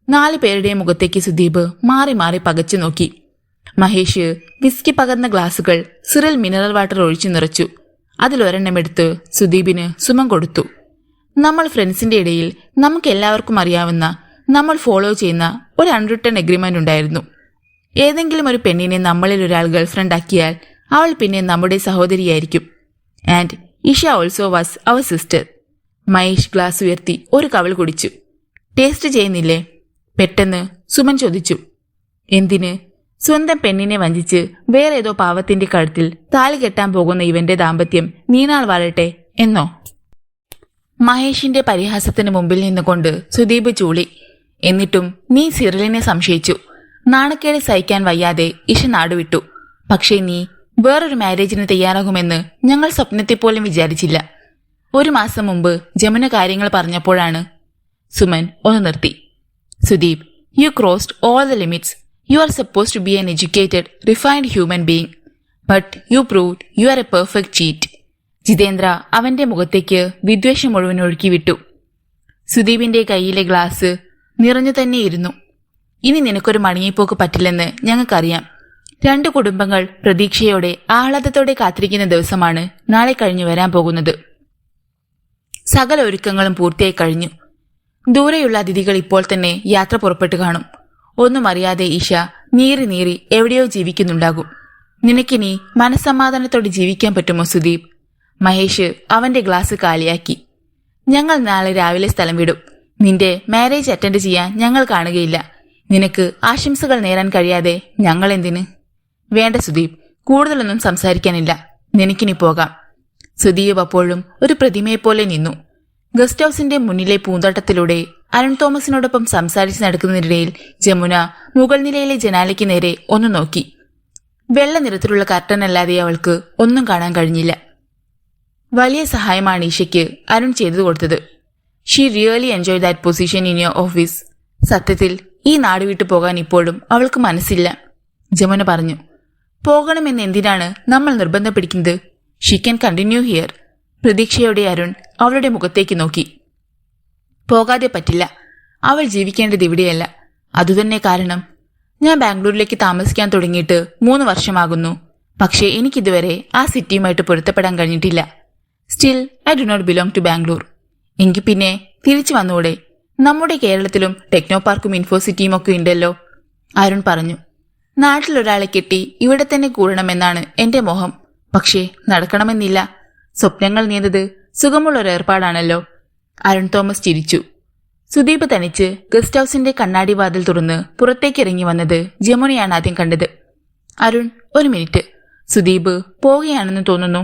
4 പേരുടെയും മുഖത്തേക്ക് സുദീപ് മാറി മാറി പകച്ചു നോക്കി. മഹേഷ് വിസ്കി പകർന്ന ഗ്ലാസുകൾ സിറിൽ മിനറൽ വാട്ടർ ഒഴിച്ചു നിറച്ചു. അതിലൊരെണ്ണമെടുത്ത് സുദീപിന് സുമം കൊടുത്തു. നമ്മൾ ഫ്രണ്ട്സിന്റെ ഇടയിൽ നമുക്ക് എല്ലാവർക്കും അറിയാവുന്ന, നമ്മൾ ഫോളോ ചെയ്യുന്ന ഒരു അൺറിട്ടൺ എഗ്രിമെന്റ് ഉണ്ടായിരുന്നു. ഏതെങ്കിലും ഒരു പെണ്ണിനെ നമ്മളിൽ ഒരാൾ ഗേൾഫ്രണ്ട് ആക്കിയാൽ അവൾ പിന്നെ നമ്മുടെ സഹോദരിയായിരിക്കും. And Isha also was our sister. Mahesh glass ഉയർത്തി ഒരു കവിൾ കുടിച്ചു. ടേസ്റ്റ് ചെയ്യുന്നില്ലേ? പെട്ടെന്ന് സുമൻ ചോദിച്ചു. എന്തിന്? സ്വന്തം പെണ്ണിനെ വഞ്ചിച്ച് വേറെ ഏതോ പാവത്തിന്റെ കഴുത്തിൽ താലി കെട്ടാൻ പോകുന്ന ഇവന്റെ ദാമ്പത്യം നീനാൾ വാഴട്ടെ എന്നോ? മഹേഷിന്റെ പരിഹാസത്തിന് മുമ്പിൽ നിന്നുകൊണ്ട് സുദീപ് ചൂളി. എന്നിട്ടും നീ സിറിലിനെ സംശയിച്ചു. നാണക്കേട് സഹിക്കാൻ വയ്യാതെ ഇഷ നാടുവിട്ടു. പക്ഷേ നീ വേറൊരു മാരേജിന് തയ്യാറാകുമെന്ന് ഞങ്ങൾ സ്വപ്നത്തിൽ പോലും വിചാരിച്ചില്ല. 1 മാസം മുമ്പ് ജമുന കാര്യങ്ങൾ പറഞ്ഞപ്പോഴാണ്. സുമൻ ഒന്ന് നിർത്തി. Sudeep, you crossed all the limits. You are supposed to be an educated, refined human being. But you proved you are a perfect cheat. Jitendra അവന്റെ മുഖത്തേക്ക് വിദ്വേഷം മുഴുവൻ ഒഴുക്കിവിട്ടു. സുദീപിന്റെ കയ്യിലെ ഗ്ലാസ് നിറഞ്ഞു തന്നെയിരുന്നു. ഇനി നിനക്കൊരു മടങ്ങിപ്പോക്ക് പറ്റില്ലെന്ന് ഞങ്ങൾക്കറിയാം. 2 കുടുംബങ്ങൾ പ്രതീക്ഷയോടെ ആഹ്ലാദത്തോടെ കാത്തിരിക്കുന്ന ദിവസമാണ് നാളെ കഴിഞ്ഞു വരാൻ പോകുന്നത്. സകല ഒരുക്കങ്ങളും പൂർത്തിയായി കഴിഞ്ഞു. ദൂരെയുള്ള അതിഥികൾ ഇപ്പോൾ തന്നെ യാത്ര പുറപ്പെട്ടു കാണും. ഒന്നും അറിയാതെ ഈശ നീറി നീറി എവിടെയോ ജീവിക്കുന്നുണ്ടാകും. നിനക്കിനി മനസ്സമാധാനത്തോടെ ജീവിക്കാൻ പറ്റുമോ സുദീപ്? മഹേഷ് അവന്റെ ഗ്ലാസ് കാലിയാക്കി. ഞങ്ങൾ നാളെ രാവിലെ സ്ഥലം വിടും. നിന്റെ മാരേജ് അറ്റൻഡ് ചെയ്യാൻ ഞങ്ങൾ കാണുകയില്ല. നിനക്ക് ആശംസകൾ നേരാൻ കഴിയാതെ ഞങ്ങൾ എന്തിന്? വേണ്ട സുദീപ്, കൂടുതലൊന്നും സംസാരിക്കാനില്ല. നിനക്കിനി പോകാം. സുദീപ് അപ്പോഴും ഒരു പ്രതിമയെപ്പോലെ നിന്നു. ഗസ്റ്റ് ഹൌസിന്റെ മുന്നിലെ പൂന്തോട്ടത്തിലൂടെ അരുൺ തോമസിനോടൊപ്പം സംസാരിച്ച് നടക്കുന്നതിനിടയിൽ ജമുന മുകൾ നിലയിലെ ജനാലയ്ക്ക് നേരെ ഒന്ന് നോക്കി. വെള്ള നിറത്തിലുള്ള കർട്ടൻ അല്ലാതെ അവൾക്ക് ഒന്നും കാണാൻ കഴിഞ്ഞില്ല. വലിയ സഹായമാണ് ഈശയ്ക്ക് അരുൺ ചെയ്തു കൊടുത്തത്. She really enjoy that position in your office. സത്യത്തിൽ ഈ നാട് വിട്ടു പോകാൻ ഇപ്പോഴും അവൾക്ക് മനസ്സില്ല. ജമുന പറഞ്ഞു. പോകണമെന്ന് എന്തിനാണ് നമ്മൾ നിർബന്ധം പിടിക്കുന്നത്? She can continue here. പ്രതീക്ഷയോടെ അരുൺ അവളുടെ മുഖത്തേക്ക് നോക്കി. പോകാതെ പറ്റില്ല. അവൾ ജീവിക്കേണ്ടത് ഇവിടെയല്ല. അതുതന്നെ കാരണം. ഞാൻ ബാംഗ്ലൂരിലേക്ക് താമസിക്കാൻ തുടങ്ങിയിട്ട് 3 വർഷമാകുന്നു. പക്ഷേ എനിക്കിതുവരെ ആ സിറ്റിയുമായിട്ട് പൊരുത്തപ്പെടാൻ കഴിഞ്ഞിട്ടില്ല. Still I do not belong to Bangalore. എങ്കിൽ പിന്നെ തിരിച്ചു വന്നൂടെ? നമ്മുടെ കേരളത്തിലും ടെക്നോ പാർക്കും ഇൻഫോസിറ്റിയും ഒക്കെ ഉണ്ടല്ലോ. അരുൺ പറഞ്ഞു. നാട്ടിലൊരാളെ കെട്ടി ഇവിടെ തന്നെ കൂടണമെന്നാണ് എന്റെ മോഹം. പക്ഷേ നടക്കണമെന്നില്ല. സ്വപ്നങ്ങൾ നീന്തത് സുഖമുള്ളൊരു ഏർപ്പാടാണല്ലോ. അരുൺ തോമസ് ചിരിച്ചു. സുദീപ് തനിച്ച് ഗസ്റ്റ് ഹൌസിന്റെ കണ്ണാടി വാതിൽ തുറന്ന് പുറത്തേക്ക് ഇറങ്ങി വന്നത് ജമുനയാണ് ആദ്യം കണ്ടത്. അരുൺ, ഒരു മിനിറ്റ്. സുദീപ് പോവുകയാണെന്ന് തോന്നുന്നു.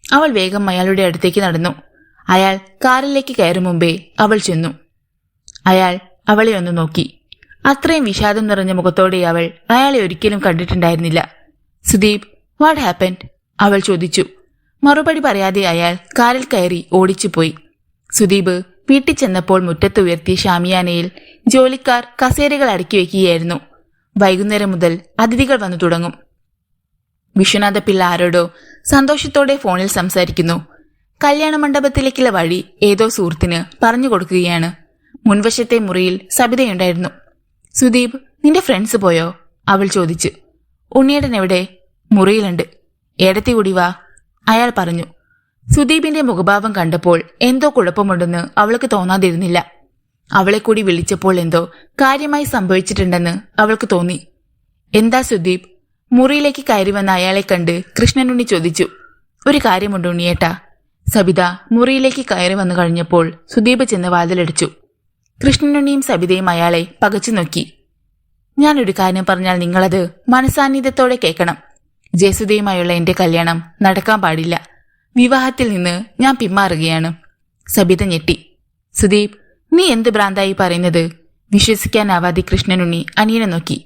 അവൾ വേഗം അയാളുടെ അടുത്തേക്ക് നടന്നു. അയാൾ കാറിലേക്ക് കയറും മുമ്പേ അവൾ ചെന്നു. അയാൾ അവളെ ഒന്ന് നോക്കി. അത്രയും വിഷാദം നിറഞ്ഞ മുഖത്തോടെ അവൾ അയാളെ ഒരിക്കലും കണ്ടിട്ടുണ്ടായിരുന്നില്ല. Sudeep, what happened? അവൾ ചോദിച്ചു. മറുപടി പറയാതെ അയാൾ കാറിൽ കയറി ഓടിച്ചുപോയി. സുദീപ് വീട്ടിൽ ചെന്നപ്പോൾ മുറ്റത്ത് ഉയർത്തിയ ഷാമിയാനയിൽ ജോലിക്കാർ കസേരകൾ അടുക്കി വയ്ക്കുകയായിരുന്നു. വൈകുന്നേരം മുതൽ അതിഥികൾ വന്നു തുടങ്ങും. വിശ്വനാഥ പിള്ള ആരോടോ സന്തോഷത്തോടെ ഫോണിൽ സംസാരിക്കുന്നു. കല്യാണ മണ്ഡപത്തിലേക്കുള്ള വഴി ഏതോ സുഹൃത്തിന് പറഞ്ഞു കൊടുക്കുകയാണ്. മുൻവശത്തെ മുറിയിൽ സബിതയുണ്ടായിരുന്നു. സുദീപ്, നിന്റെ ഫ്രണ്ട്സ് പോയോ? അവൾ ചോദിച്ചു. ഉണ്ണിയേട്ടൻ എവിടെ? മുറിയിലുണ്ട്. ഏടത്തി കൂടി വാ, അയാൾ പറഞ്ഞു. സുദീപിന്റെ മുഖഭാവം കണ്ടപ്പോൾ എന്തോ കുഴപ്പമുണ്ടെന്ന് അവൾക്ക് തോന്നാതിരുന്നില്ല. അവളെ കൂടി വിളിച്ചപ്പോൾ എന്തോ കാര്യമായി സംഭവിച്ചിട്ടുണ്ടെന്ന് അവൾക്ക് തോന്നി. എന്താ സുദീപ്? മുറിയിലേക്ക് കയറി വന്ന അയാളെ കണ്ട് കൃഷ്ണനുണ്ണി ചോദിച്ചു. ഒരു കാര്യമുണ്ട് ഉണ്ണിയേട്ടാ. സബിത മുറിയിലേക്ക് കയറി വന്നു കഴിഞ്ഞപ്പോൾ സുദീപ് ചെന്ന് വാതിലടിച്ചു. കൃഷ്ണനുണ്ണിയും സബിതയും അയാളെ പകച്ചു നോക്കി. ഞാനൊരു കാര്യം പറഞ്ഞാൽ നിങ്ങളത് മനസാന്നിധ്യത്തോടെ കേൾക്കണം. ജയസുധയുമായുള്ള എന്റെ കല്യാണം നടക്കാൻ പാടില്ല. വിവാഹത്തിൽ നിന്ന് ഞാൻ പിന്മാറുകയാണ്. സബിത ഞെട്ടി. സുദീപ്, നീ എന്ത് ഭ്രാന്തായി പറയുന്നത്? വിശ്വസിക്കാനാവാതെ കൃഷ്ണനുണ്ണി അനിയനെ നോക്കി.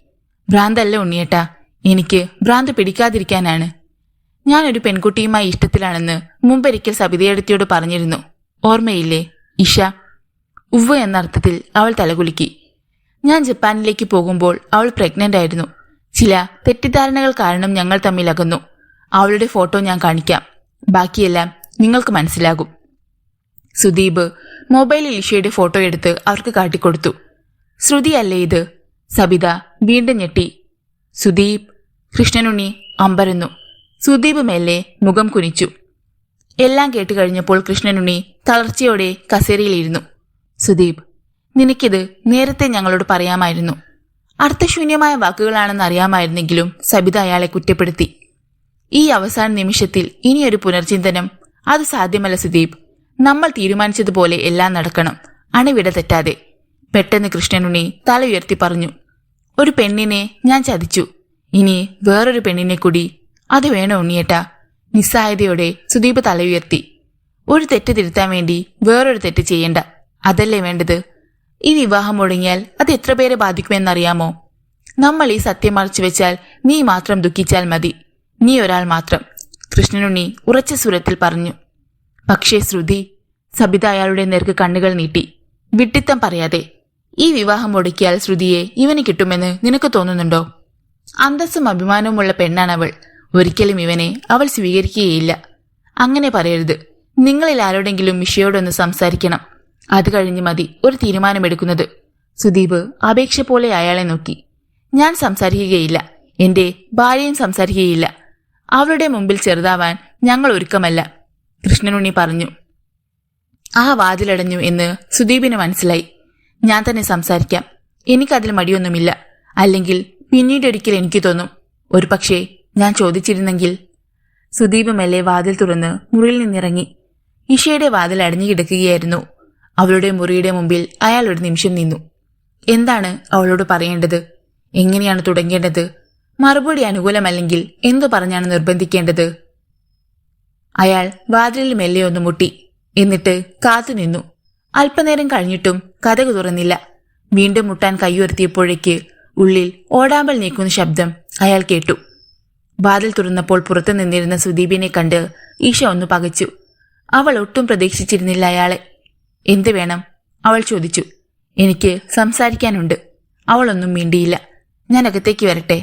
ഭ്രാന്തല്ല ഉണ്ണിയേട്ടാ, എനിക്ക് ഭ്രാന്ത് പിടിക്കാതിരിക്കാനാണ്. ഞാനൊരു പെൺകുട്ടിയുമായി ഇഷ്ടത്തിലാണെന്ന് മുമ്പൊരിക്കൽ സബിതയടുത്തിയോട് പറഞ്ഞിരുന്നു. ഓർമ്മയില്ലേ ഇഷ? ഉവ്വ് എന്നർത്ഥത്തിൽ അവൾ തലകുലുക്കി. ഞാൻ ജപ്പാനിലേക്ക് പോകുമ്പോൾ അവൾ പ്രഗ്നന്റ് ആയിരുന്നു. ചില തെറ്റിദ്ധാരണകൾ കാരണം ഞങ്ങൾ തമ്മിൽ അകന്നു. അവളുടെ ഫോട്ടോ ഞാൻ കാണിക്കാം. ബാക്കിയെല്ലാം നിങ്ങൾക്ക് മനസ്സിലാകും. സുദീപ് മൊബൈലിൽ ഇഷയുടെ ഫോട്ടോ എടുത്ത് അവർക്ക് കാട്ടിക്കൊടുത്തു. ശ്രുതിയല്ലേ ഇത്? സബിത വീണ്ടും ഞെട്ടി. സുദീപ്. കൃഷ്ണനുണ്ണി അമ്പരന്നു. സുദീപ് മെല്ലെ മുഖം കുനിച്ചു. എല്ലാം കേട്ട് കഴിഞ്ഞപ്പോൾ കൃഷ്ണനുണ്ണി തളർച്ചയോടെ കസേരയിലിരുന്നു. സുദീപ്, നിനക്കിത് നേരത്തെ ഞങ്ങളോട് പറയാമായിരുന്നു. അർത്ഥശൂന്യമായ വാക്കുകളാണെന്ന് അറിയാമായിരുന്നെങ്കിലും സബിത അയാളെ കുറ്റപ്പെടുത്തി. ഈ അവസാന നിമിഷത്തിൽ ഇനിയൊരു പുനർചിന്തനം അത് സാധ്യമല്ല സുദീപ്. നമ്മൾ തീരുമാനിച്ചതുപോലെ എല്ലാം നടക്കണം, അണുവിട തെറ്റാതെ. പെട്ടെന്ന് കൃഷ്ണനുണ്ണി തല ഉയർത്തി പറഞ്ഞു. ഒരു പെണ്ണിനെ ഞാൻ ചതിച്ചു. ഇനി വേറൊരു പെണ്ണിനെ കൂടി. അത് വേണോ ഉണ്ണിയേട്ടാ? നിസ്സഹായതയോടെ സുദീപ് തല ഉയർത്തി. ഒരു തെറ്റ് തിരുത്താൻ വേണ്ടി വേറൊരു തെറ്റ് ചെയ്യണ്ട, അതല്ലേ വേണ്ടത്? ഈ വിവാഹം മുടങ്ങിയാൽ അത് എത്ര പേരെ ബാധിക്കുമെന്നറിയാമോ? നമ്മൾ ഈ സത്യം മറച്ചു വെച്ചാൽ നീ മാത്രം ദുഃഖിച്ചാൽ മതി. നീ ഒരാൾ മാത്രം, കൃഷ്ണനുണ്ണി ഉറച്ച സ്വരത്തിൽ പറഞ്ഞു. പക്ഷേ ശ്രുതി. സബിത അയാളുടെ നേർക്ക് കണ്ണുകൾ നീട്ടി. വിഡ്ഢിത്തം പറയാതെ. ഈ വിവാഹം മുടക്കിയാൽ ശ്രുതിയെ ഇവന് കിട്ടുമെന്ന് നിനക്ക് തോന്നുന്നുണ്ടോ? അന്തസ്സും അഭിമാനവുമുള്ള പെണ്ണാണവൾ. ഒരിക്കലും ഇവനെ അവൾ സ്വീകരിക്കുകയില്ല. അങ്ങനെ പറയരുത്. നിങ്ങളിൽ ആരോടെങ്കിലും വിഷയോടൊന്ന് സംസാരിക്കണം. അത് കഴിഞ്ഞ് മതി ഒരു തീരുമാനമെടുക്കുന്നത്. സുദീപ് അപേക്ഷ പോലെ അയാളെ നോക്കി. ഞാൻ സംസാരിക്കുകയില്ല. എന്റെ ഭാര്യയും സംസാരിക്കുകയില്ല. അവളുടെ മുമ്പിൽ ചെറുതാവാൻ ഞങ്ങൾ ഒരുക്കമല്ല, കൃഷ്ണനുണ്ണി പറഞ്ഞു. ആ വാതിലടഞ്ഞു എന്ന് സുദീപിന് മനസ്സിലായി. ഞാൻ തന്നെ സംസാരിക്കാം, എനിക്കതിൽ മടിയൊന്നുമില്ല. അല്ലെങ്കിൽ പിന്നീടൊരിക്കൽ എനിക്ക് തോന്നും, ഒരു പക്ഷേ ഞാൻ ചോദിച്ചിരുന്നെങ്കിൽ. സുദീപ് മെല്ലെ വാതിൽ തുറന്ന് മുറിയിൽ നിന്നിറങ്ങി. ഇഷയുടെ വാതിൽ അടഞ്ഞു കിടക്കുകയായിരുന്നു. അവളുടെ മുറിയുടെ മുമ്പിൽ അയാൾ ഒരു നിമിഷം നിന്നു. എന്താണ് അവളോട് പറയേണ്ടത്? എങ്ങനെയാണ് തുടങ്ങേണ്ടത്? മറുപടി അനുകൂലമല്ലെങ്കിൽ എന്തു പറഞ്ഞാണ് നിർബന്ധിക്കേണ്ടത്? അയാൾ വാതിലിൽ മെല്ലെ ഒന്ന് മുട്ടി. എന്നിട്ട് കാത്തുനിന്നു. അല്പനേരം കഴിഞ്ഞിട്ടും കതക് തുറന്നില്ല. വീണ്ടും മുട്ടാൻ കൈയുയർത്തിയപ്പോഴേക്ക് ഉള്ളിൽ ഓടാമ്പൽ നീക്കുന്ന ശബ്ദം അയാൾ കേട്ടു. വാതിൽ തുറന്നപ്പോൾ പുറത്തു നിന്നിരുന്ന സുദീപിനെ കണ്ട് ഈശ ഒന്ന് പകച്ചു. അവൾ ഒട്ടും പ്രതീക്ഷിച്ചിരുന്നില്ല അയാളെ. എന്ത് വേണം? അവൾ ചോദിച്ചു. എനിക്ക് സംസാരിക്കാനുണ്ട്. അവളൊന്നും മിണ്ടിയില്ല. ഞാൻ അകത്തേക്ക് വരട്ടെ?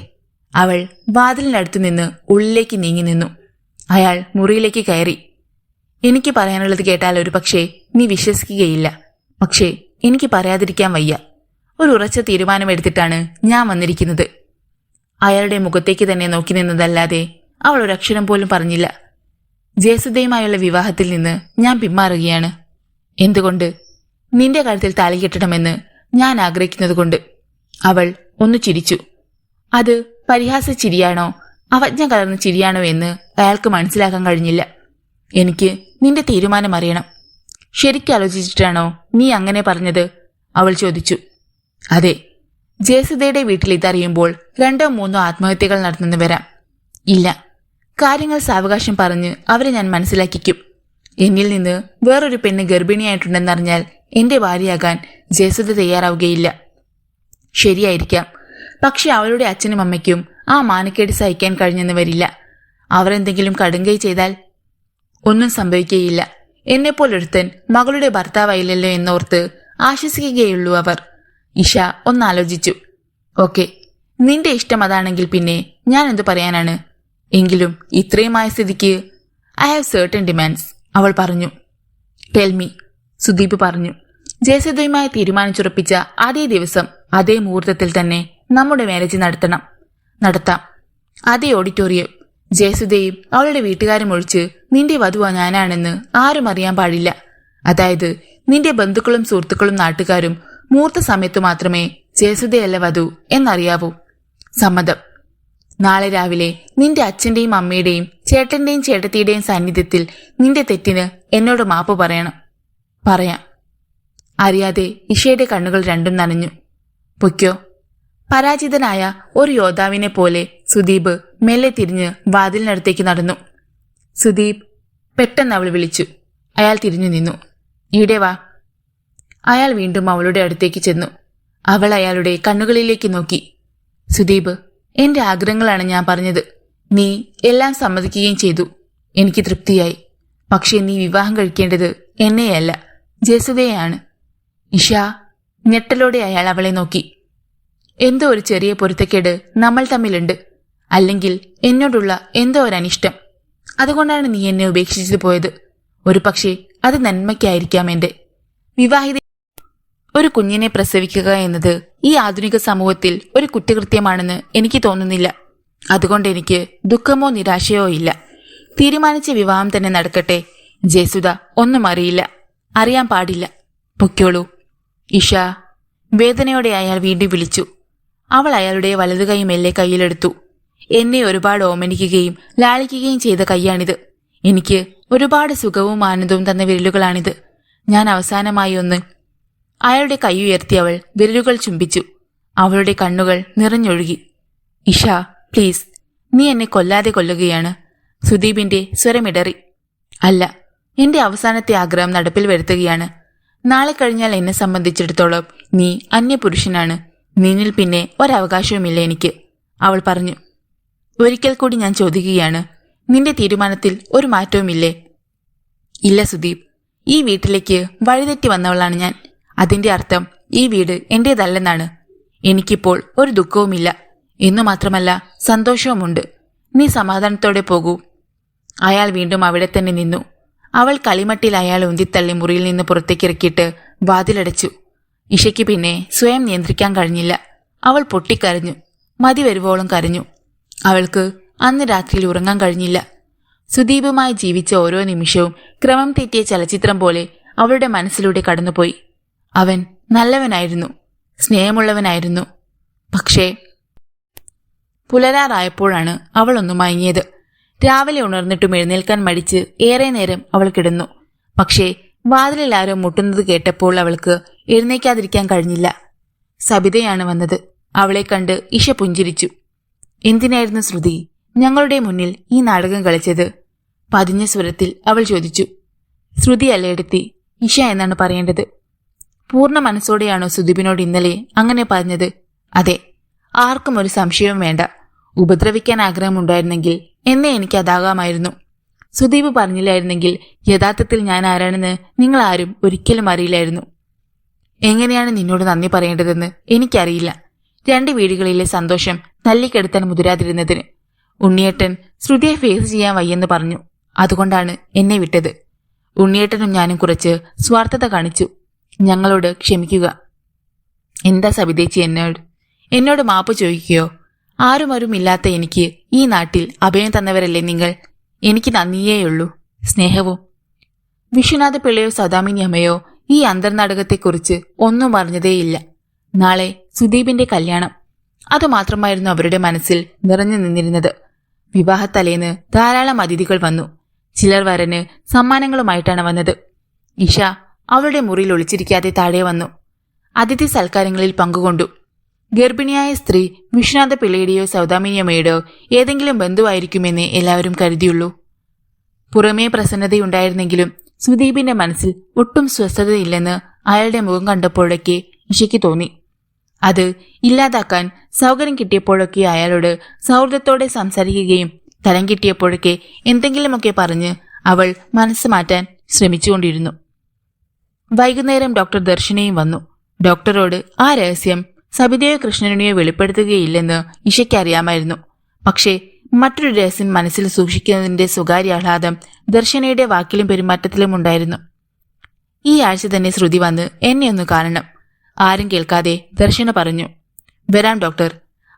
അവൾ വാതിലിനടുത്തു നിന്ന് ഉള്ളിലേക്ക് നീങ്ങി നിന്നു. അയാൾ മുറിയിലേക്ക് കയറി. എനിക്ക് പറയാനുള്ളത് കേട്ടാൽ ഒരു പക്ഷേ നീ വിശ്വസിക്കുകയില്ല. പക്ഷേ എനിക്ക് പറയാതിരിക്കാൻ വയ്യ. ഒരു ഉറച്ച തീരുമാനമെടുത്തിട്ടാണ് ഞാൻ വന്നിരിക്കുന്നത്. അയാളുടെ മുഖത്തേക്ക് തന്നെ നോക്കി നിന്നതല്ലാതെ അവൾ ഒരക്ഷരം പോലും പറഞ്ഞില്ല. ജയസുദ്ധയുമായുള്ള വിവാഹത്തിൽ നിന്ന് ഞാൻ പിന്മാറുകയാണ്. എന്തുകൊണ്ട്? നിന്റെ കഴുത്തിൽ താലി കെട്ടണമെന്ന് ഞാൻ ആഗ്രഹിക്കുന്നതുകൊണ്ട്. അവൾ ഒന്ന് ചിരിച്ചു. അത് പരിഹാസ ചിരിയാണോ അവജ്ഞ കലർന്ന ചിരിയാണോ എന്ന് അയാൾക്ക് മനസ്സിലാക്കാൻ കഴിഞ്ഞില്ല. എനിക്ക് നിന്റെ തീരുമാനം അറിയണം. ശരിക്കും ആലോചിച്ചിട്ടാണോ നീ അങ്ങനെ പറഞ്ഞത്? അവൾ ചോദിച്ചു. അതെ. ജയസുധയുടെ വീട്ടിൽ ഇതറിയുമ്പോൾ 2 or 3 ആത്മഹത്യകൾ നടന്നെന്ന് വരാം. ഇല്ല, കാര്യങ്ങൾ സാവകാശം പറഞ്ഞ് അവരെ ഞാൻ മനസ്സിലാക്കിക്കും. എന്നിൽ നിന്ന് വേറൊരു പെണ്ണ് ഗർഭിണിയായിട്ടുണ്ടെന്നറിഞ്ഞാൽ എന്റെ ഭാര്യയാകാൻ ജയസുധ തയ്യാറാവുകയില്ല. ശരിയായിരിക്കാം, പക്ഷെ അവളുടെ അച്ഛനും അമ്മയ്ക്കും ആ മാനക്കേട് സഹിക്കാൻ കഴിഞ്ഞെന്ന് വരില്ല. അവർ എന്തെങ്കിലും കടുങ്കൈ ചെയ്താൽ ഒന്നും സംഭവിക്കുകയില്ല. എന്നെപ്പോലൊരുത്തൻ മകളുടെ ഭർത്താവായില്ലല്ലോ എന്നോർത്ത് ആശ്വസിക്കുകയുള്ളൂ അവർ. ഇഷ ഒന്നാലോചിച്ചു. ഓക്കെ, നിന്റെ ഇഷ്ടം അതാണെങ്കിൽ പിന്നെ ഞാൻ എന്തു പറയാനാണ്? എങ്കിലും ഇത്രയുമായ സ്ഥിതിക്ക് ഐ ഹാവ് സർട്ടൻ ഡിമാൻഡ്സ്, അവൾ പറഞ്ഞു. ടെൽ മീ, സുദീപ് പറഞ്ഞു. ജയസുധയുമായി തീരുമാനിച്ചുറപ്പിച്ച അതേ ദിവസം അതേ മുഹൂർത്തത്തിൽ തന്നെ നമ്മുടെ മാരേജ് നടത്താം. അതേ ഓഡിറ്റോറിയം. ജയസുധയും അവളുടെ വീട്ടുകാരും ഒഴിച്ച് നിന്റെ വധുവ ഞാനാണെന്ന് ആരും അറിയാൻ പാടില്ല. അതായത് നിന്റെ ബന്ധുക്കളും സുഹൃത്തുക്കളും നാട്ടുകാരും മുഹൂർത്ത സമയത്തു മാത്രമേ ജയസുധയല്ല വധു എന്നറിയാവൂ. സമ്മതം. നാളെ രാവിലെ നിന്റെ അച്ഛന്റെയും അമ്മയുടെയും ചേട്ടന്റെയും ചേട്ടത്തിയുടെയും സാന്നിധ്യത്തിൽ നിന്റെ തെറ്റിന് എന്നോട് മാപ്പ് പറയണം. പറയാം. അറിയാതെ ഇഷയുടെ കണ്ണുകൾ രണ്ടും നനഞ്ഞു. പൊയ്ക്കോ. പരാജിതനായ ഒരു യോദ്ധാവിനെ പോലെ സുദീപ് മെല്ലെ തിരിഞ്ഞ് വാതിലിനടുത്തേക്ക് നടന്നു. സുദീപ്, പെട്ടെന്ന് അവൾ വിളിച്ചു. അയാൾ തിരിഞ്ഞു നിന്നു. ഇവിടെ വാ. അയാൾ വീണ്ടും അവളുടെ അടുത്തേക്ക് ചെന്നു. അവൾ അയാളുടെ കണ്ണുകളിലേക്ക് നോക്കി. സുദീപ്, എന്റെ ആഗ്രഹങ്ങളാണ് ഞാൻ പറഞ്ഞത്. നീ എല്ലാം സമ്മതിക്കുകയും ചെയ്തു. എനിക്ക് തൃപ്തിയായി. പക്ഷെ നീ വിവാഹം കഴിക്കേണ്ടത് എന്നെയല്ല, ജയസുധയെയാണ്. ഇഷ, ഞെട്ടലോടെ അയാൾ അവളെ നോക്കി. എന്തോ ഒരു ചെറിയ പൊരുത്തക്കേട് നമ്മൾ തമ്മിലുണ്ട്. അല്ലെങ്കിൽ എന്നോടുള്ള എന്തോ ഒരു അനിഷ്ടം. അതുകൊണ്ടാണ് നീ എന്നെ ഉപേക്ഷിച്ചു പോയത്. ഒരു പക്ഷേ അത് നന്മയ്ക്കായിരിക്കാം. എന്റെ വിവാഹിത ഒരു കുഞ്ഞിനെ പ്രസവിക്കുക എന്നത് ഈ ആധുനിക സമൂഹത്തിൽ ഒരു കുറ്റകൃത്യമാണെന്ന് എനിക്ക് തോന്നുന്നില്ല. അതുകൊണ്ട് എനിക്ക് ദുഃഖമോ നിരാശയോ ഇല്ല. തീരുമാനിച്ച വിവാഹം തന്നെ നടക്കട്ടെ. ജയസുധ ഒന്നും അറിയില്ല, അറിയാൻ പാടില്ല. പൊയ്ക്കോളൂ. ഇഷ, വേദനയോടെ അയാൾ വീണ്ടും വിളിച്ചു. അവൾ അയാളുടെ വലതുകൈ മെല്ലെ കയ്യിലെടുത്തു. എന്നെ ഒരുപാട് ഓമനിക്കുകയും ലാളിക്കുകയും ചെയ്ത കൈയാണിത്. എനിക്ക് ഒരുപാട് സുഖവും ആനന്ദവും തന്ന വിരലുകളാണിത്. ഞാൻ അവസാനമായി ഒന്ന്. അയാളുടെ കൈ ഉയർത്തി അവൾ വിരലുകൾ ചുംബിച്ചു. അവളുടെ കണ്ണുകൾ നിറഞ്ഞൊഴുകി. ഇഷ, പ്ലീസ്, നീ എന്നെ കൊല്ലാതെ കൊല്ലുകയാണ്. സുദീപിന്റെ സ്വരമിടറി. അല്ല, എന്റെ അവസാനത്തെ ആഗ്രഹം നടപ്പിൽ വരുത്തുകയാണ്. നാളെ കഴിഞ്ഞാൽ എന്നെ സംബന്ധിച്ചിടത്തോളം നീ അന്യപുരുഷനാണ്. നിന്നിൽ പിന്നെ ഒരവകാശവുമില്ല എനിക്ക്, അവൾ പറഞ്ഞു. ഒരിക്കൽ കൂടി ഞാൻ ചോദിക്കുകയാണ്, നിന്റെ തീരുമാനത്തിൽ ഒരു മാറ്റവുമില്ലേ? ഇല്ല സുദീപ്, ഈ വീട്ടിലേക്ക് വഴിതെറ്റി വന്നവളാണ് ഞാൻ. അതിന്റെ അർത്ഥം ഈ വീട് എന്റേതല്ലെന്നാണ്. എനിക്കിപ്പോൾ ഒരു ദുഃഖവുമില്ല. എന്നു മാത്രമല്ല സന്തോഷവുമുണ്ട്. നീ സമാധാനത്തോടെ പോകൂ. അയാൾ വീണ്ടും അവിടെ തന്നെ നിന്നു. അവൾ കളിമട്ടിൽ അയാൾ ഉന്തിത്തള്ളി മുറിയിൽ നിന്ന് പുറത്തേക്കിറക്കിയിട്ട് വാതിലടച്ചു. ഇഷയ്ക്ക് പിന്നെ സ്വയം നിയന്ത്രിക്കാൻ കഴിഞ്ഞില്ല. അവൾ പൊട്ടിക്കരഞ്ഞു. മതി വരുവോളം കരഞ്ഞു. അവൾക്ക് അന്ന് രാത്രിയിൽ ഉറങ്ങാൻ കഴിഞ്ഞില്ല. സുദീപുമായി ജീവിച്ച ഓരോ നിമിഷവും ക്രമം തെറ്റിയ ചലച്ചിത്രം പോലെ അവളുടെ മനസ്സിലൂടെ കടന്നുപോയി. അവൻ നല്ലവനായിരുന്നു, സ്നേഹമുള്ളവനായിരുന്നു. പക്ഷേ പുലരാറായപ്പോഴാണ് അവൾ ഒന്ന് മയങ്ങിയത്. രാവിലെ ഉണർന്നിട്ടും എഴുന്നേൽക്കാൻ മടിച്ച് ഏറെ നേരം അവൾ കിടന്നു. പക്ഷേ വാതിലിൽ ആരോ മുട്ടുന്നത് കേട്ടപ്പോൾ അവൾക്ക് എഴുന്നേക്കാതിരിക്കാൻ കഴിഞ്ഞില്ല. സബിതയാണ് വന്നത്. അവളെ കണ്ട് ഇഷ പുഞ്ചിരിച്ചു. എന്തിനായിരുന്നു ശ്രുതി ഞങ്ങളുടെ മുന്നിൽ ഈ നാടകം കളിച്ചത്? പതിഞ്ഞ സ്വരത്തിൽ അവൾ ചോദിച്ചു. ശ്രുതി അല്ലയെടുത്തി, ഇഷ എന്നാണ് പറയേണ്ടത്. പൂർണ്ണ മനസ്സോടെയാണോ സുദീപിനോട് ഇന്നലെ അങ്ങനെ പറഞ്ഞത്? അതെ. ആർക്കും ഒരു സംശയവും വേണ്ട. ഉപദ്രവിക്കാൻ ആഗ്രഹമുണ്ടായിരുന്നെങ്കിൽ എന്നെ എനിക്ക് അതാകാമായിരുന്നു. സുദീപ് പറഞ്ഞില്ലായിരുന്നെങ്കിൽ യഥാർത്ഥത്തിൽ ഞാൻ ആരാണെന്ന് നിങ്ങൾ ആരും ഒരിക്കലും അറിയില്ലായിരുന്നു. എങ്ങനെയാണ് നിന്നോട് നന്ദി പറയേണ്ടതെന്ന് എനിക്കറിയില്ല. 2 വീടുകളിലെ സന്തോഷം തല്ലിക്കെടുത്താൻ മുതിരാതിരുന്നതിന്. ഉണ്ണിയേട്ടൻ ശ്രുതിയെ ഫേസ് ചെയ്യാൻ വയ്യെന്ന് പറഞ്ഞു. അതുകൊണ്ടാണ് എന്നെ വിട്ടത്. ഉണ്ണിയേട്ടനും ഞാനും കുറച്ച് സ്വാർത്ഥത കാണിച്ചു. ഞങ്ങളോട് ക്ഷമിക്കുക. എന്താ സബിതേച്ചി എന്നോട് മാപ്പ് ചോദിക്കുകയോ? ആരും ഇല്ലാത്ത എനിക്ക് ഈ നാട്ടിൽ അഭയം തന്നവരല്ലേ നിങ്ങൾ. എനിക്ക് നന്ദിയേയുള്ളൂ, സ്നേഹവും. വിശ്വനാഥ പിള്ളയോ സദാമിനി അമ്മയോ ഈ അന്തർനാടകത്തെക്കുറിച്ച് ഒന്നും പറഞ്ഞതേയില്ല. നാളെ സുദീപിന്റെ കല്യാണം, അതുമാത്രമായിരുന്നു അവരുടെ മനസ്സിൽ നിറഞ്ഞു നിന്നിരുന്നത്. വിവാഹത്തലേന്ന് ധാരാളം അതിഥികൾ വന്നു. ചിലർ വരന് സമ്മാനങ്ങളുമായിട്ടാണ് വന്നത്. ഇഷ അവളുടെ മുറിയിൽ ഒളിച്ചിരിക്കാതെ താഴെ വന്നു. അതിഥി സൽക്കാരങ്ങളിൽ പങ്കുകൊണ്ടു. ഗർഭിണിയായ സ്ത്രീ വിശ്വനാഥ പിള്ളയുടെയോ സൗദാമിനിയമ്മയുടെയോ ഏതെങ്കിലും ബന്ധുവായിരിക്കുമെന്ന് എല്ലാവരും കരുതിയുള്ളൂ. പുറമേ പ്രസന്നതയുണ്ടായിരുന്നെങ്കിലും സുദീപിന്റെ മനസ്സിൽ ഒട്ടും സ്വസ്ഥതയില്ലെന്ന് അയാളുടെ മുഖം കണ്ടപ്പോഴൊക്കെ ഇഷയ്ക്ക് തോന്നി. അത് ഇല്ലാതാക്കാൻ സൗകര്യം കിട്ടിയപ്പോഴൊക്കെ അയാളോട് സൗഹൃദത്തോടെ സംസാരിക്കുകയും തരം കിട്ടിയപ്പോഴൊക്കെ എന്തെങ്കിലുമൊക്കെ പറഞ്ഞ് അവൾ മനസ്സ് മാറ്റാൻ ശ്രമിച്ചുകൊണ്ടിരുന്നു. വൈകുന്നേരം ഡോക്ടർ ദർശനയും വന്നു. ഡോക്ടറോട് ആ രഹസ്യം സബിതയോ കൃഷ്ണനെയോ വെളിപ്പെടുത്തുകയില്ലെന്ന് ഇഷയ്ക്കറിയാമായിരുന്നു. പക്ഷേ മറ്റൊരു രഹസ്യം മനസ്സിൽ സൂക്ഷിക്കുന്നതിന്റെ സ്വകാര്യ ആഹ്ലാദം ദർശനയുടെ വാക്കിലും പെരുമാറ്റത്തിലും ഉണ്ടായിരുന്നു. ഈ ആഴ്ച തന്നെ ശ്രുതി വന്ന് എന്നെ ഒന്ന് കാണണം. ആരും കേൾക്കാതെ ദർശന പറഞ്ഞു. വരാം ഡോക്ടർ.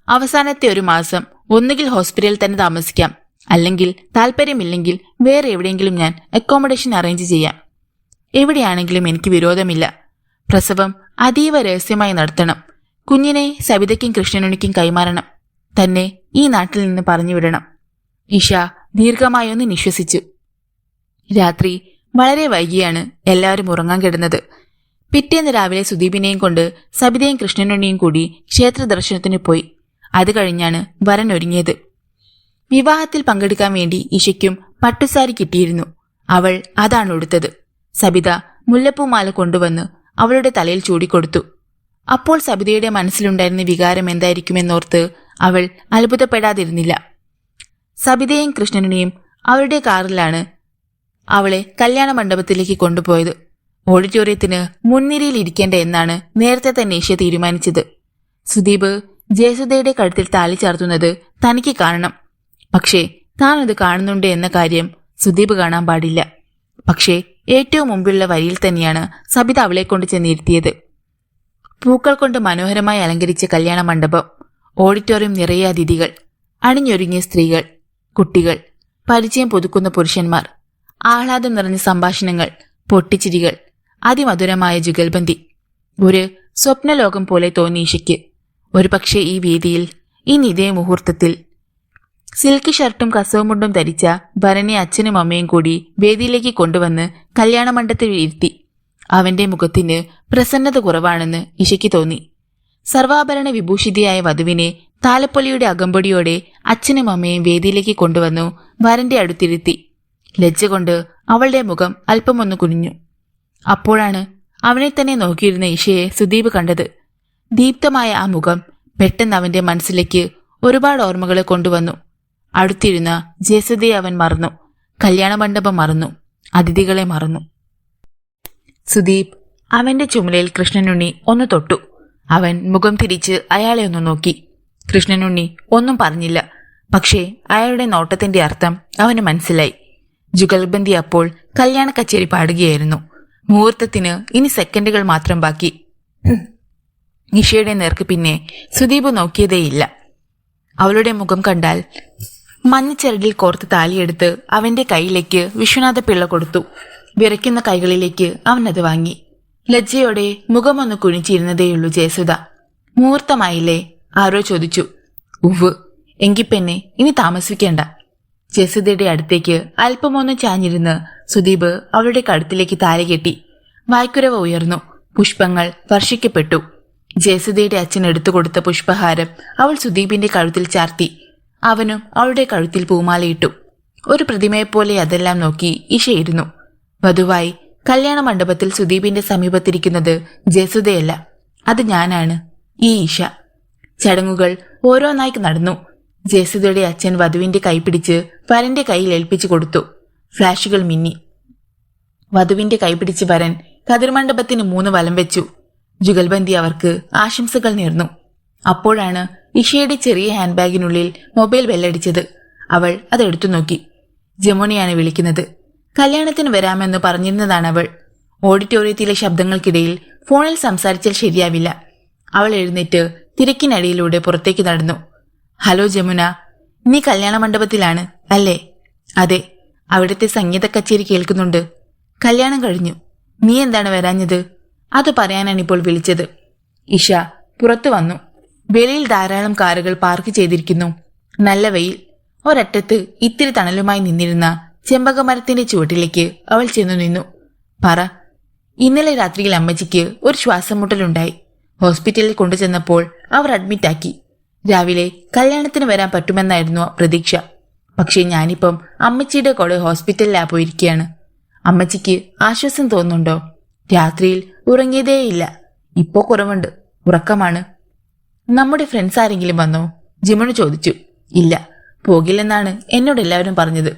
അവസാനത്തെ 1 മാസം ഒന്നുകിൽ ഹോസ്പിറ്റലിൽ തന്നെ താമസിക്കാം, അല്ലെങ്കിൽ താല്പര്യമില്ലെങ്കിൽ വേറെ എവിടെയെങ്കിലും ഞാൻ അക്കോമഡേഷൻ അറേഞ്ച് ചെയ്യാം. എവിടെയാണെങ്കിലും എനിക്ക് വിരോധമില്ല. പ്രസവം അതീവ രഹസ്യമായി നടത്തണം. കുഞ്ഞിനെ സബിതയ്ക്കും കൃഷ്ണനുണിക്കും കൈമാറണം. തന്നെ ഈ നാട്ടിൽ നിന്ന് പറഞ്ഞുവിടണം. ഇഷ ദീർഘമായൊന്ന് നിശ്വസിച്ചു. രാത്രി വളരെ വൈകിയാണ് എല്ലാവരും ഉറങ്ങാൻ കിടന്നത്. പിറ്റേന്ന് രാവിലെ സുദീപിനെയും കൊണ്ട് സബിതയും കൃഷ്ണനുണിയും കൂടി ക്ഷേത്ര ദർശനത്തിന് പോയി. അത് കഴിഞ്ഞാണ് വരൻ ഒരുങ്ങിയത്. വിവാഹത്തിൽ പങ്കെടുക്കാൻ വേണ്ടി ഇഷയ്ക്കും പട്ടുസാരി കിട്ടിയിരുന്നു. അവൾ അതാണ് ഉടുത്തത്. സബിത മുല്ലപ്പൂമാല കൊണ്ടുവന്ന് അവളുടെ തലയിൽ ചൂടിക്കൊടുത്തു. അപ്പോൾ സബിതയുടെ മനസ്സിലുണ്ടായിരുന്ന വികാരം എന്തായിരിക്കുമെന്നോർത്ത് അവൾ അത്ഭുതപ്പെടാതിരുന്നില്ല. സബിതയും കൃഷ്ണനെയും അവരുടെ കാറിലാണ് അവളെ കല്യാണ മണ്ഡപത്തിലേക്ക് കൊണ്ടുപോയത്. ഓഡിറ്റോറിയത്തിന് മുൻനിരയിൽ ഇരിക്കേണ്ട എന്നാണ് നേരത്തെ തന്നെ ഇഷ തീരുമാനിച്ചത്. സുദീപ് ജയസുധയുടെ കഴുത്തിൽ താലി ചാർത്തുന്നത് തനിക്ക് കാണണം. പക്ഷേ താൻ അത് കാണുന്നുണ്ട് എന്ന കാര്യം സുദീപ് കാണാൻ പാടില്ല. പക്ഷേ ഏറ്റവും മുമ്പിലുള്ള വരിയിൽ തന്നെയാണ് സബിത അവളെ കൊണ്ട് ചെന്നിരുത്തിയത്. പൂക്കൾ കൊണ്ട് മനോഹരമായി അലങ്കരിച്ച കല്യാണ മണ്ഡപം, ഓഡിറ്റോറിയം നിറയെ അതിഥികൾ, അണിഞ്ഞൊരുങ്ങിയ സ്ത്രീകൾ, കുട്ടികൾ, പരിചയം പുതുക്കുന്ന പുരുഷന്മാർ, ആഹ്ലാദം നിറഞ്ഞ സംഭാഷണങ്ങൾ, പൊട്ടിച്ചിരികൾ, അതിമധുരമായ ജുഗൽബന്ദി. ഒരു സ്വപ്നലോകം പോലെ തോന്നി ഇഷയ്ക്ക്. ഒരുപക്ഷെ ഈ വേദിയിൽ ഇതേ മുഹൂർത്തത്തിൽ സിൽക്ക് ഷർട്ടും കസവുമുണ്ടും ധരിച്ച ഭരനെ അച്ഛനും അമ്മയും കൂടി വേദിയിലേക്ക് കൊണ്ടുവന്ന് കല്യാണ മണ്ഡപത്തിൽ ഇരുത്തി. അവന്റെ മുഖത്തിന് പ്രസന്നത കുറവാണെന്ന് ഇഷയ്ക്ക് തോന്നി. സർവാഭരണ വിഭൂഷിതയായ വധുവിനെ താലപ്പൊലിയുടെ അകമ്പടിയോടെ അച്ഛനും അമ്മയും വേദിയിലേക്ക് കൊണ്ടുവന്നു വരന്റെ അടുത്തിരുത്തി. ലജ്ജ കൊണ്ട് അവളുടെ മുഖം അല്പമൊന്നു കുനിഞ്ഞു. അപ്പോഴാണ് അവനെ തന്നെ നോക്കിയിരുന്ന ഇഷയെ സുദീപ് കണ്ടത്. ദീപ്തമായ ആ മുഖം പെട്ടെന്ന് അവന്റെ മനസ്സിലേക്ക് ഒരുപാട് ഓർമ്മകളെ കൊണ്ടുവന്നു. അടുത്തിരുന്ന ജയസുധയെ അവൻ മറന്നു. കല്യാണ മണ്ഡപം മറന്നു. അതിഥികളെ മറന്നു. സുദീപ് അവന്റെ ചുമലയിൽ കൃഷ്ണനുണ്ണി ഒന്ന് തൊട്ടു. അവൻ മുഖം തിരിച്ച് അയാളെ ഒന്ന് നോക്കി. കൃഷ്ണനുണ്ണി ഒന്നും പറഞ്ഞില്ല. പക്ഷേ അയാളുടെ നോട്ടത്തിന്റെ അർത്ഥം അവന് മനസ്സിലായി. ജുഗൽബന്ദി അപ്പോൾ കല്യാണ കച്ചേരി പാടുകയായിരുന്നു. മുഹൂർത്തത്തിന് ഇനി സെക്കൻഡുകൾ മാത്രം ബാക്കി. ഇഷയുടെ നേർക്ക് പിന്നെ സുദീപ് നോക്കിയതേയില്ല. അവളുടെ മുഖം കണ്ടാൽ മഞ്ഞച്ചരടിൽ കോർത്ത് താലിയെടുത്ത് അവന്റെ കയ്യിലേക്ക് വിശ്വനാഥ പിള്ള കൊടുത്തു. വിറയ്ക്കുന്ന കൈകളിലേക്ക് അവനത് വാങ്ങി. ലജ്ജയോടെ മുഖമൊന്ന് കുനിച്ചിരുന്നതേയുള്ളൂ ജയസുധ. മുഹൂർത്തമായില്ലേ? ആരോ ചോദിച്ചു. ഉവ്. എങ്കിപ്പെന്നെ ഇനി താമസിക്കേണ്ട. ജയസുധയുടെ അടുത്തേക്ക് അല്പമൊന്ന് ചാഞ്ഞിരുന്ന് സുദീപ് അവളുടെ കഴുത്തിലേക്ക് താലി കെട്ടി. വായ്ക്കുരവ ഉയർന്നു. പുഷ്പങ്ങൾ വർഷിക്കപ്പെട്ടു. ജയസുധയുടെ അച്ഛൻ എടുത്തുകൊടുത്ത പുഷ്പഹാരം അവൾ സുദീപിന്റെ കഴുത്തിൽ ചാർത്തി. അവനും അവളുടെ കഴുത്തിൽ പൂമാലയിട്ടു. ഒരു പ്രതിമയെപ്പോലെ അതെല്ലാം നോക്കി ഇഷയിരുന്നു. വധുവായി കല്യാണ മണ്ഡപത്തിൽ സുദീപിന്റെ സമീപത്തിരിക്കുന്നത് ജയസുധയല്ല, അത് ഞാനാണ്, ഈ ഇഷ. ചടങ്ങുകൾ ഓരോന്നായി നടന്നു. ജയസുധയുടെ അച്ഛൻ വധുവിന്റെ കൈപിടിച്ച് വരന്റെ കയ്യിൽ ഏൽപ്പിച്ചു കൊടുത്തു. ഫ്ലാഷുകൾ മിന്നി. വധുവിന്റെ കൈപിടിച്ച് വരൻ കതിർമണ്ഡപത്തിന് 3 വലം വെച്ചു. ജുഗൽബന്ദി അവർക്ക് ആശംസകൾ നേർന്നു. അപ്പോഴാണ് ഇഷയുടെ ചെറിയ ഹാൻഡ് ബാഗിനുള്ളിൽ മൊബൈൽ ബെല്ലടിച്ചത്. അവൾ അതെടുത്തു നോക്കി. ജമുനയാണ് വിളിക്കുന്നത്. കല്യാണത്തിന് വരാമെന്ന് പറഞ്ഞിരുന്നതാണ് അവൾ. ഓഡിറ്റോറിയത്തിലെ ശബ്ദങ്ങൾക്കിടയിൽ ഫോണിൽ സംസാരിച്ചാൽ ശരിയാവില്ല. അവൾ എഴുന്നേറ്റ് തിരക്കിനടിയിലൂടെ പുറത്തേക്ക് നടന്നു. ഹലോ ജമുന, നീ കല്യാണ മണ്ഡപത്തിലാണ് അല്ലേ? അതെ, അവിടുത്തെ സംഗീത കച്ചേരി കേൾക്കുന്നുണ്ട്. കല്യാണം കഴിഞ്ഞു. നീ എന്താണ് വരാഞ്ഞത്? അത് പറയാനാണിപ്പോൾ വിളിച്ചത്. ഇഷ പുറത്തു വന്നു. വെളിയിൽ ധാരാളം കാറുകൾ പാർക്ക് ചെയ്തിരിക്കുന്നു. നല്ല വെയിൽ. ഒരറ്റത്ത് ഇത്തിരി തണലുമായി നിന്നിരുന്ന ചെമ്പകമരത്തിന്റെ ചുവട്ടിലേക്ക് അവൾ ചെന്നു നിന്നു. പറ. ഇന്നലെ രാത്രിയിൽ അമ്മച്ചിക്ക് ഒരു ശ്വാസം മുട്ടലുണ്ടായി. ഹോസ്പിറ്റലിൽ കൊണ്ടുചെന്നപ്പോൾ അവർ അഡ്മിറ്റാക്കി. രാവിലെ കല്യാണത്തിന് വരാൻ പറ്റുമെന്നായിരുന്നു പ്രതീക്ഷ. പക്ഷേ ഞാനിപ്പം അമ്മച്ചിയുടെ കൂടെ ഹോസ്പിറ്റലിലാ പോയിരിക്കുകയാണ്. അമ്മച്ചിക്ക് ആശ്വാസം തോന്നുന്നുണ്ടോ? രാത്രിയിൽ ഉറങ്ങിയതേയില്ല. ഇപ്പോ കുറവുണ്ട്, ഉറക്കമാണ്. നമ്മുടെ ഫ്രണ്ട്സ് ആരെങ്കിലും വന്നോ? ജിമണു ചോദിച്ചു. ഇല്ല, പോകില്ലെന്നാണ് എന്നോട് എല്ലാവരും പറഞ്ഞത്.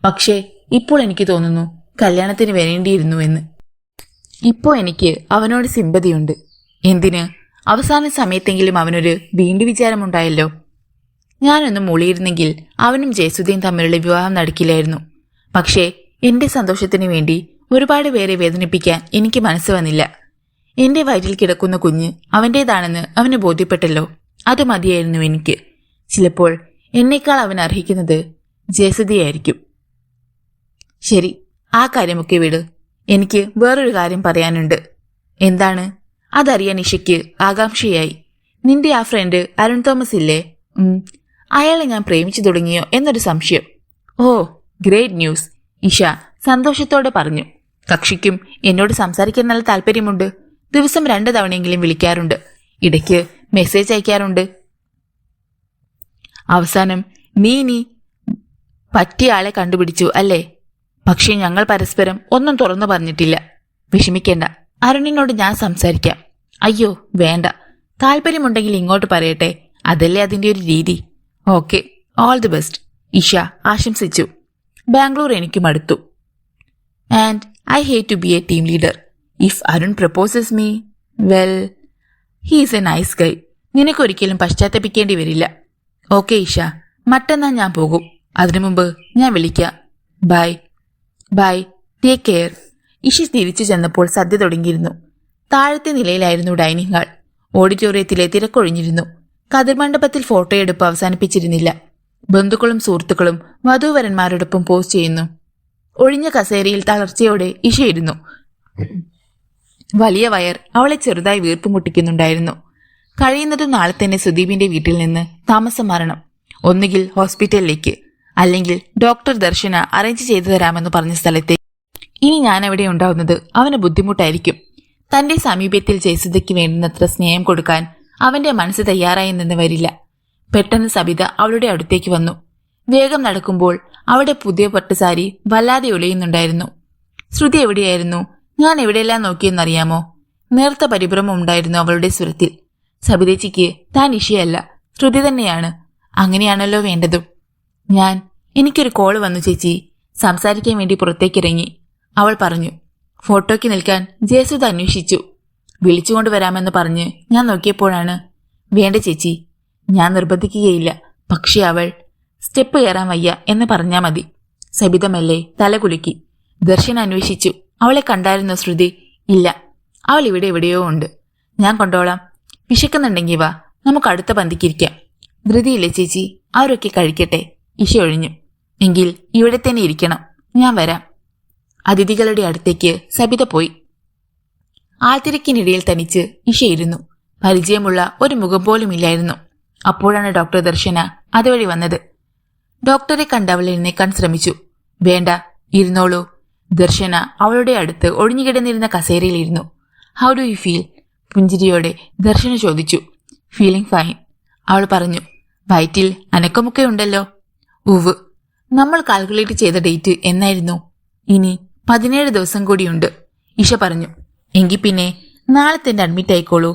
പക്ഷേ ഇപ്പോൾ എനിക്ക് തോന്നുന്നു കല്യാണത്തിന് വരേണ്ടിയിരുന്നു എന്ന്. ഇപ്പോ എനിക്ക് അവനോട് സിമ്പതിയുണ്ട്. എന്തിന്? അവസാന സമയത്തെങ്കിലും അവനൊരു വീണ്ടു വിചാരമുണ്ടായല്ലോ. ഞാനൊന്ന് മൂളിയിരുന്നെങ്കിൽ അവനും ജയസുധയും തമ്മിലുള്ള വിവാഹം നടക്കില്ലായിരുന്നു. പക്ഷേ എന്റെ സന്തോഷത്തിനു വേണ്ടി ഒരുപാട് പേരെ വേദനിപ്പിക്കാൻ എനിക്ക് മനസ്സ് വന്നില്ല. എന്റെ വയറ്റിൽ കിടക്കുന്ന കുഞ്ഞ് അവന്റേതാണെന്ന് അവന് ബോധ്യപ്പെട്ടല്ലോ. അത് മതിയായിരുന്നു എനിക്ക്. ചിലപ്പോൾ എന്നേക്കാൾ അവൻ അർഹിക്കുന്നത് ജയസുധയായിരിക്കും. ശരി, ആ കാര്യമൊക്കെ വിട്. എനിക്ക് വേറൊരു കാര്യം പറയാനുണ്ട്. എന്താണ്? അതറിയാൻ ഇഷയ്ക്ക് ആകാംക്ഷയായി. നിന്റെ ആ ഫ്രണ്ട് അരുൺ തോമസ് ഇല്ലേ? അയാളെ ഞാൻ പ്രേമിച്ചു തുടങ്ങിയോ എന്നൊരു സംശയം. ഓ, ഗ്രേറ്റ് ന്യൂസ്, ഇഷ സന്തോഷത്തോടെ പറഞ്ഞു. കക്ഷിക്കും എന്നോട് സംസാരിക്കാൻ നല്ല താല്പര്യമുണ്ട്. ദിവസം 2 തവണയെങ്കിലും വിളിക്കാറുണ്ട്. ഇടയ്ക്ക് മെസ്സേജ് അയക്കാറുണ്ട്. അവസാനം നീ പറ്റിയ ആളെ കണ്ടുപിടിച്ചു അല്ലേ? പക്ഷെ ഞങ്ങൾ പരസ്പരം ഒന്നും തുറന്നു പറഞ്ഞിട്ടില്ല. വിഷമിക്കേണ്ട, അരുണിനോട് ഞാൻ സംസാരിക്കാം. അയ്യോ വേണ്ട, താല്പര്യമുണ്ടെങ്കിൽ ഇങ്ങോട്ട് പറയട്ടെ. അതല്ലേ അതിന്റെ ഒരു രീതി. Okay, all the best, Isha ആശംസിച്ചു. ബാംഗ്ലൂർ എനിക്കും അടുത്തു. And I hate to be a team leader. If Arun proposes me, well, he is a nice guy. നിനക്കൊരിക്കലും പശ്ചാത്തപിക്കേണ്ടി വരില്ല. ഓക്കെ ഇഷ, മറ്റന്നാ ഞാൻ പോകും. അതിനു മുമ്പ് ഞാൻ വിളിക്കാം. Bye bye, take care. Isha തിരിച്ചു ചെന്നപ്പോൾ സദ്യ തുടങ്ങിയിരുന്നു. താഴത്തെ നിലയിലായിരുന്നു ഡൈനിങ് ഹാൾ. ഓഡിറ്റോറിയത്തിലെ തിരക്കൊഴിഞ്ഞിരുന്നു. കതിർമണ്ഡപത്തിൽ ഫോട്ടോയെടുപ്പ് അവസാനിപ്പിച്ചിരുന്നില്ല. ബന്ധുക്കളും സുഹൃത്തുക്കളും വധൂവരന്മാരോടൊപ്പം പോസ്റ്റ് ചെയ്യുന്നു. ഒഴിഞ്ഞ കസേരയിൽ തളർച്ചയോടെ ഇഷയിരുന്നു. വലിയ വയർ അവളെ ചെറുതായി വീർപ്പ് മുട്ടിക്കുന്നുണ്ടായിരുന്നു. കഴിയുന്നതും നാളെ തന്നെ സുദീപിന്റെ വീട്ടിൽ നിന്ന് താമസം മാറണം. ഒന്നുകിൽ ഹോസ്പിറ്റലിലേക്ക്, അല്ലെങ്കിൽ ഡോക്ടർ ദർശന അറേഞ്ച് ചെയ്തു തരാമെന്ന് പറഞ്ഞ സ്ഥലത്തേക്ക്. ഇനി ഞാൻ എവിടെ ഉണ്ടാവുന്നത് അവന് ബുദ്ധിമുട്ടായിരിക്കും. തന്റെ സമീപത്തിൽ ജയസുധയ്ക്ക് വേണ്ടുന്നത്ര സ്നേഹം കൊടുക്കാൻ അവന്റെ മനസ്സ് തയ്യാറായി നിന്ന് വരില്ല. പെട്ടെന്ന് സബിത അവളുടെ അടുത്തേക്ക് വന്നു. വേഗം നടക്കുമ്പോൾ അവളുടെ പുതിയ പട്ടുസാരി വല്ലാതെ ഒളിയുന്നുണ്ടായിരുന്നു. ശ്രുതി എവിടെയായിരുന്നു? ഞാൻ എവിടെയെല്ലാം നോക്കിയെന്നറിയാമോ? നേർത്ത പരിഭ്രമം ഉണ്ടായിരുന്നു അവളുടെ സ്വരത്തിൽ. സബിതേച്ചിക്ക് താൻ ഇഷയല്ല, ശ്രുതി തന്നെയാണ്. അങ്ങനെയാണല്ലോ വേണ്ടതും. എനിക്കൊരു കോള് വന്നു ചേച്ചി. സംസാരിക്കാൻ വേണ്ടി പുറത്തേക്കിറങ്ങി. അവൾ പറഞ്ഞു. ഫോട്ടോയ്ക്ക് നിൽക്കാൻ ജയസുധ അന്വേഷിച്ചു. വിളിച്ചുകൊണ്ട് വരാമെന്ന് പറഞ്ഞ് ഞാൻ നോക്കിയപ്പോഴാണ്. വേണ്ട ചേച്ചി, ഞാൻ നിർബന്ധിക്കുകയില്ല. പക്ഷെ അവൾ സ്റ്റെപ്പ് കയറാൻ വയ്യ എന്ന് പറഞ്ഞാ മതി. സബിതമല്ലേ തലകുലുക്കി. ദർശന അന്വേഷിച്ചു. അവളെ കണ്ടായിരുന്നോ ശ്രുതി? ഇല്ല, അവൾ ഇവിടെ എവിടെയോ ഉണ്ട്. ഞാൻ കൊണ്ടോളാം. വിശക്കുന്നുണ്ടെങ്കിൽ വാ, നമുക്ക് അടുത്ത പന്തിക്കിരിക്കാം. ധൃതിയില്ലേ ചേച്ചി? അവരൊക്കെ കഴിക്കട്ടെ. ഇഷ ഒഴിഞ്ഞു. എങ്കിൽ ഇവിടെ തന്നെ ഇരിക്കണം, ഞാൻ വരാം. അതിഥികളുടെ അടുത്തേക്ക് സബിത പോയി. ആൾത്തിരക്കിനിടയിൽ തനിച്ച് ഇഷയിരുന്നു. പരിചയമുള്ള ഒരു മുഖം പോലും ഇല്ലായിരുന്നു. അപ്പോഴാണ് ഡോക്ടർ ദർശന അതുവഴി വന്നത്. ഡോക്ടറെ കണ്ടവൾ എഴുന്നേക്കാൻ ശ്രമിച്ചു. വേണ്ട, ഇരുന്നോളൂ. ദർശന അവളുടെ അടുത്ത് ഒഴിഞ്ഞുകിടന്നിരുന്ന കസേരയിലിരുന്നു. How do you feel? പുഞ്ചിരിയോടെ ദർശന ചോദിച്ചു. ഫീലിംഗ് ഫൈൻ, അവൾ പറഞ്ഞു. വയറ്റിൽ അനക്കമൊക്കെ ഉണ്ടല്ലോ. ഉവ്. നമ്മൾ കാൽക്കുലേറ്റ് ചെയ്ത ഡേറ്റ് എന്നായിരുന്നു? ഇനി 17 ദിവസം കൂടിയുണ്ട്, ഇഷ പറഞ്ഞു. എങ്കിൽ പിന്നെ നാളെ തന്നെ അഡ്മിറ്റ് ആയിക്കോളൂ.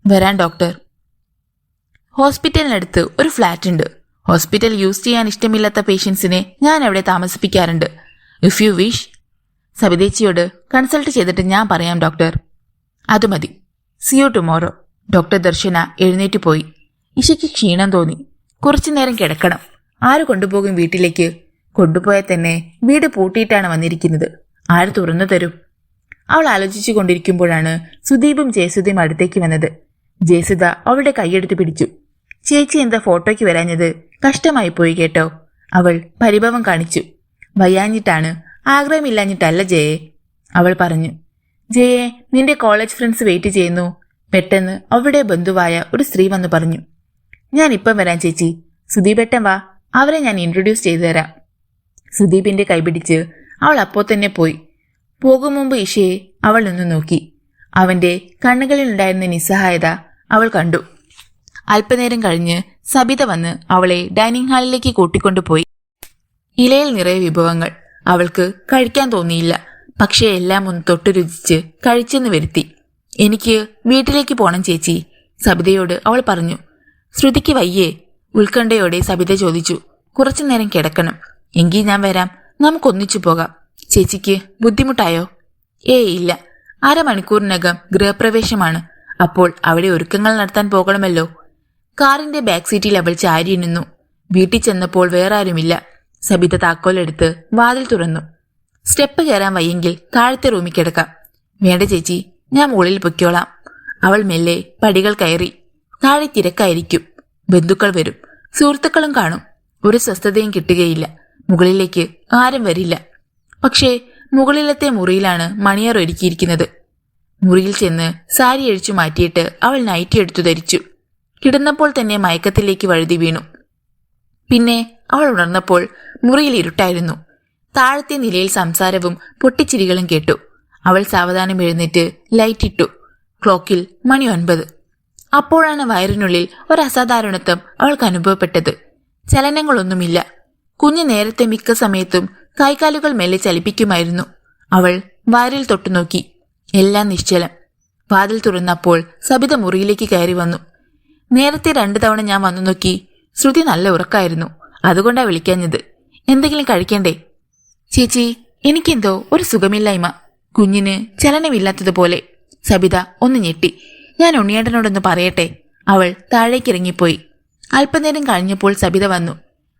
വരാൻ ഡോക്ടർ. ഹോസ്പിറ്റലിനടുത്ത് ഒരു ഫ്ലാറ്റ് ഉണ്ട്. ഹോസ്പിറ്റൽ യൂസ് ചെയ്യാൻ ഇഷ്ടമില്ലാത്ത പേഷ്യൻസിനെ ഞാൻ അവിടെ താമസിപ്പിക്കാറുണ്ട്. If you wish. സബിതേച്ചിയോട് കൺസൾട്ട് ചെയ്തിട്ട് ഞാൻ പറയാം ഡോക്ടർ. അത് മതി. See you tomorrow. Doctor Darshana എഴുന്നേറ്റ് പോയി. ഇഷയ്ക്ക് ക്ഷീണം തോന്നി. കുറച്ചു നേരം കിടക്കണം. ആര് കൊണ്ടുപോകും വീട്ടിലേക്ക്? കൊണ്ടുപോയാൽ തന്നെ വീട് പൂട്ടിയിട്ടാണ് വന്നിരിക്കുന്നത്. ആര് തുറന്നു തരും? അവൾ ആലോചിച്ചു കൊണ്ടിരിക്കുമ്പോഴാണ് സുദീപും ജയസുദയും അടുത്തേക്ക് വന്നത്. ജയസുദ അവളുടെ കൈയെടുത്ത് പിടിച്ചു. ചേച്ചി എന്താ ഫോട്ടോയ്ക്ക് വരാഞ്ഞത്? കഷ്ടമായി പോയി കേട്ടോ. അവൾ പരിഭവം കാണിച്ചു. വയ്യാഞ്ഞിട്ടാണ്, ആഗ്രഹമില്ലാഞ്ഞിട്ടല്ല ജയെ, അവൾ പറഞ്ഞു. ജയെ, നിന്റെ കോളേജ് ഫ്രണ്ട്സ് വെയിറ്റ് ചെയ്യുന്നു. പെട്ടെന്ന് അവളുടെ ബന്ധുവായ ഒരു സ്ത്രീ വന്നു പറഞ്ഞു. ഞാൻ ഇപ്പം വരാം ചേച്ചി. സുദീപേട്ടൻ വാ, അവരെ ഞാൻ ഇൻട്രൊഡ്യൂസ് ചെയ്തു തരാം. സുദീപിന്റെ കൈപിടിച്ച് അവൾ അപ്പോൾ തന്നെ പോയി. പോകും മുമ്പ് ഇഷയെ അവൾ നിന്ന് നോക്കി. അവന്റെ കണ്ണുകളിലുണ്ടായിരുന്ന നിസ്സഹായത അവൾ കണ്ടു. അല്പനേരം കഴിഞ്ഞ് സബിത വന്ന് അവളെ ഡൈനിങ് ഹാളിലേക്ക് കൂട്ടിക്കൊണ്ടുപോയി. ഇലയിൽ നിറയെ വിഭവങ്ങൾ. അവൾക്ക് കഴിക്കാൻ തോന്നിയില്ല. പക്ഷേ എല്ലാം ഒന്ന് തൊട്ടു രുചിച്ച് കഴിച്ചെന്ന് വരുത്തി. എനിക്ക് വീട്ടിലേക്ക് പോണം ചേച്ചി, സബിതയോട് അവൾ പറഞ്ഞു. ശ്രുതിക്ക് വയ്യേ? ഉത്കണ്ഠയോടെ സബിത ചോദിച്ചു. കുറച്ചു നേരം കിടക്കണം. എങ്കിൽ ഞാൻ വരാം, നമുക്കൊന്നിച്ചു പോകാം. ചേച്ചിക്ക് ബുദ്ധിമുട്ടായോ? ഇല്ല. അരമണിക്കൂറിനകം ഗൃഹപ്രവേശമാണ്. അപ്പോൾ അവിടെ ഒരുക്കങ്ങൾ നടത്താൻ പോകണമല്ലോ. കാറിന്റെ ബാക്ക് സീറ്റിൽ അവൾ ചാരിയിരുന്നു. വീട്ടിൽ ചെന്നപ്പോൾ വേറെ ആരുമില്ല. സബിത താക്കോലെടുത്ത് വാതിൽ തുറന്നു. സ്റ്റെപ്പ് കയറാൻ വയ്യെങ്കിൽ താഴത്തെ റൂമിൽ കിടക്കാം. വേണ്ട ചേച്ചി, ഞാൻ മുകളിൽ പൊയ്ക്കോളാം. അവൾ മെല്ലെ പടികൾ കയറി. താഴെ തിരക്കായിരിക്കും. ബന്ധുക്കൾ വരും, സുഹൃത്തുക്കളും കാണും. ഒരു സ്വസ്ഥതയും കിട്ടുകയില്ല. മുകളിലേക്ക് ആരും വരില്ല. പക്ഷേ മുകളിലത്തെ മുറിയിലാണ് മണിയർ ഒരുക്കിയിരിക്കുന്നത്. മുറിയിൽ ചെന്ന് സാരി അഴിച്ചു മാറ്റിയിട്ട് അവൾ നൈറ്റി എടുത്തു ധരിച്ചു. കിടന്നപ്പോൾ തന്നെ മയക്കത്തിലേക്ക് വഴുതി വീണു. പിന്നെ അവൾ ഉണർന്നപ്പോൾ മുറിയിൽ ഇരുട്ടായിരുന്നു. താഴത്തെ നിലയിൽ സംസാരവും പൊട്ടിച്ചിരികളും കേട്ടു. അവൾ സാവധാനം എഴുന്നേറ്റ് ലൈറ്റ് ഇട്ടു. ക്ലോക്കിൽ മണി 9. അപ്പോഴാണ് വയറിനുള്ളിൽ ഒരു അസാധാരണത്വം അവൾക്ക് അനുഭവപ്പെട്ടത്. ചലനങ്ങളൊന്നുമില്ല. കുഞ്ഞ് നേരത്തെ മിക്ക സമയത്തും കൈകാലുകൾ മെല്ലെ ചലിപ്പിക്കുമായിരുന്നു. അവൾ വയറിൽ തൊട്ടുനോക്കി. എല്ലാം നിശ്ചലം. വാതിൽ തുറന്നപ്പോൾ സബിത മുറിയിലേക്ക് കയറി വന്നു. നേരത്തെ 2 തവണ ഞാൻ വന്നു നോക്കി. ശ്രുതി നല്ല ഉറക്കായിരുന്നു. അതുകൊണ്ടാ വിളിക്കാഞ്ഞത്. എന്തെങ്കിലും കഴിക്കണ്ടേ? ചേച്ചി, എനിക്കെന്തോ ഒരു സുഖമില്ലായ്മ. കുഞ്ഞിന് ചലനമില്ലാത്തതുപോലെ. സബിത ഒന്ന് ഞെട്ടി. ഞാൻ ഉണ്ണിയേട്ടനോടൊന്ന് പറയട്ടെ. അവൾ താഴേക്കിറങ്ങിപ്പോയി. അല്പനേരം കഴിഞ്ഞപ്പോൾ സബിത വന്നു.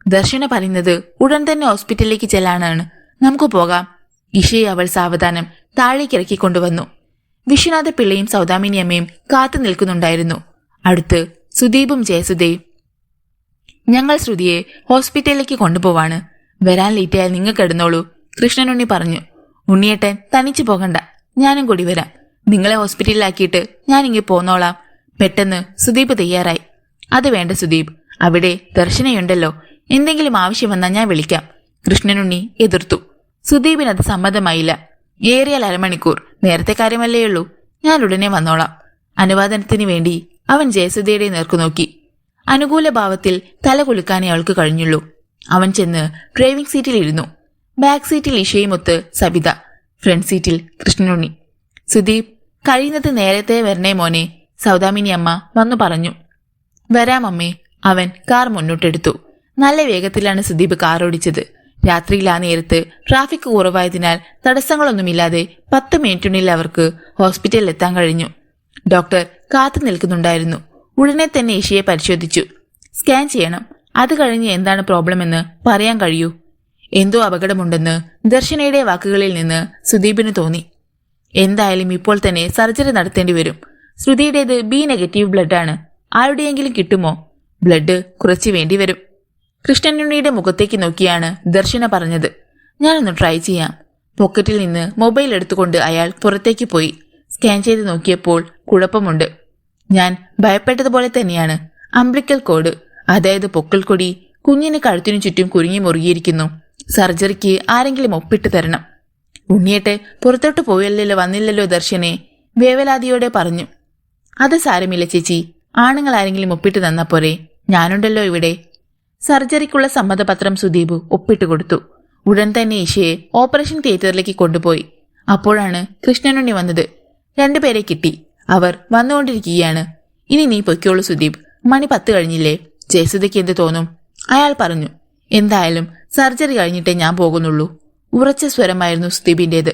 ദർശന പറയുന്നത് ഉടൻ തന്നെ ഹോസ്പിറ്റലിലേക്ക് ചെല്ലാനാണ്. നമുക്ക് പോകാം. ഇഷയെ അവൾ സാവധാനം താഴേക്കിറക്കിക്കൊണ്ടുവന്നു. വിശ്വനാഥ പിള്ളയും സൗദാമിനിയമ്മയും കാത്തു നിൽക്കുന്നുണ്ടായിരുന്നു. അടുത്ത് സുദീപും ജയസുദയും. ഞങ്ങൾ ശ്രുതിയെ ഹോസ്പിറ്റലിലേക്ക് കൊണ്ടുപോവാണ്. വരാൻ ലേറ്റായാൽ നിങ്ങൾ കിടന്നോളൂ, കൃഷ്ണനുണ്ണി പറഞ്ഞു. ഉണ്ണിയേട്ടൻ തനിച്ചു പോകണ്ട, ഞാനും കൂടി വരാം. നിങ്ങളെ ഹോസ്പിറ്റലിലാക്കിയിട്ട് ഞാനിങ്ങി പോന്നോളാം. പെട്ടെന്ന് സുദീപ് തയ്യാറായി. അത് വേണ്ട സുദീപ്, അവിടെ ദർശനയുണ്ടല്ലോ. എന്തെങ്കിലും ആവശ്യം വന്നാൽ ഞാൻ വിളിക്കാം. കൃഷ്ണനുണ്ണി എതിർത്തു. സുദീപിനത് സമ്മതമായില്ല. ഏറിയാൽ അരമണിക്കൂർ, നേരത്തെ കാര്യമല്ലേയുള്ളൂ. ഞാൻ ഉടനെ വന്നോളാം. അനുവാദനത്തിന് വേണ്ടി അവൻ ജയസുധയുടെ നേർക്കു നോക്കി. അനുകൂല ഭാവത്തിൽ തല കുലുക്കാനേ അവൾക്ക് കഴിഞ്ഞുള്ളൂ. അവൻ ചെന്ന് ഡ്രൈവിംഗ് സീറ്റിൽ ഇരുന്നു. ബാക്ക് സീറ്റിൽ ഇഷയുമൊത്ത് സബിത, ഫ്രണ്ട് സീറ്റിൽ കൃഷ്ണനുണ്ണി. സുദീപ്, കഴിയുന്നത് നേരത്തെ വരണേ മോനെ, സൗദാമിനി അമ്മ വന്നു പറഞ്ഞു. വരാം അമ്മേ. അവൻ കാർ മുന്നോട്ടെടുത്തു. നല്ല വേഗത്തിലാണ് സുദീപ് കാർ ഓടിച്ചത്. രാത്രിയിൽ ആ നേരത്ത് ട്രാഫിക് കുറവായതിനാൽ തടസ്സങ്ങളൊന്നുമില്ലാതെ 10 മിനിറ്റിനുള്ളിൽ അവർക്ക് ഹോസ്പിറ്റലിൽ എത്താൻ കഴിഞ്ഞു. ഡോക്ടർ കാത്തു നിൽക്കുന്നുണ്ടായിരുന്നു. ഉടനെ തന്നെ ഇഷയെ പരിശോധിച്ചു. സ്കാൻ ചെയ്യണം. അത് കഴിഞ്ഞ് എന്താണ് പ്രോബ്ലം എന്ന് പറയാൻ കഴിയൂ. എന്തോ അപകടമുണ്ടെന്ന് ദർശനയുടെ വാക്കുകളിൽ നിന്ന് സുദീപിന് തോന്നി. എന്തായാലും ഇപ്പോൾ തന്നെ സർജറി നടത്തേണ്ടി വരും. ശ്രുതിയുടേത് ബി നെഗറ്റീവ് ബ്ലഡ് ആണ്. ആരുടെയെങ്കിലും കിട്ടുമോ? ബ്ലഡ് കുറച്ച് വേണ്ടിവരും. കൃഷ്ണനുണ്ണിയുടെ മുഖത്തേക്ക് നോക്കിയാണ് ദർശന പറഞ്ഞത്. ഞാനൊന്ന് ട്രൈ ചെയ്യാം. പോക്കറ്റിൽ നിന്ന് മൊബൈൽ എടുത്തുകൊണ്ട് അയാൾ പുറത്തേക്ക് പോയി. സ്കാൻ ചെയ്ത് നോക്കിയപ്പോൾ കുഴപ്പമുണ്ട്. ഞാൻ ഭയപ്പെട്ടതുപോലെ തന്നെയാണ്. അംബ്ലിക്കൽ കോഡ്, അതായത് പൊക്കിൾക്കൊടി കുഞ്ഞിന് കഴുത്തിനു ചുറ്റും കുരുങ്ങി മുറുകിയിരിക്കുന്നു. സർജറിക്ക് ആരെങ്കിലും ഒപ്പിട്ട് തരണം. ഉണ്ണിയേട്ടെ പുറത്തോട്ട് പോയല്ലോ, വന്നില്ലല്ലോ ദർശനെ, വേവലാതിയോടെ പറഞ്ഞു. അത് സാരമില്ല ചേച്ചി, ആണുങ്ങൾ ആരെങ്കിലും ഒപ്പിട്ട് തന്നാ പോരെ, ഞാനുണ്ടല്ലോ ഇവിടെ. സർജറിക്കുള്ള സമ്മതപത്രം സുദീപ് ഒപ്പിട്ട് കൊടുത്തു. ഉടൻ തന്നെ ഇഷയെ ഓപ്പറേഷൻ തിയേറ്ററിലേക്ക് കൊണ്ടുപോയി. അപ്പോഴാണ് കൃഷ്ണനുണ്ണി വന്നത്. 2 പേരെ കിട്ടി. അവർ വന്നുകൊണ്ടിരിക്കുകയാണ്. ഇനി നീ പൊയ്ക്കോളൂ സുദീപ്, മണി 10 കഴിഞ്ഞില്ലേ, ജയസുധയ്ക്ക് എന്ത് തോന്നും? അയാൾ പറഞ്ഞു. എന്തായാലും സർജറി കഴിഞ്ഞിട്ടേ ഞാൻ പോകുന്നുള്ളൂ. ഉറച്ച സ്വരമായിരുന്നു സുദീപിന്റേത്.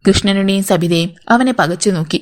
കൃഷ്ണനുണ്ണിയും സബിതയും അവനെ പകച്ചു നോക്കി.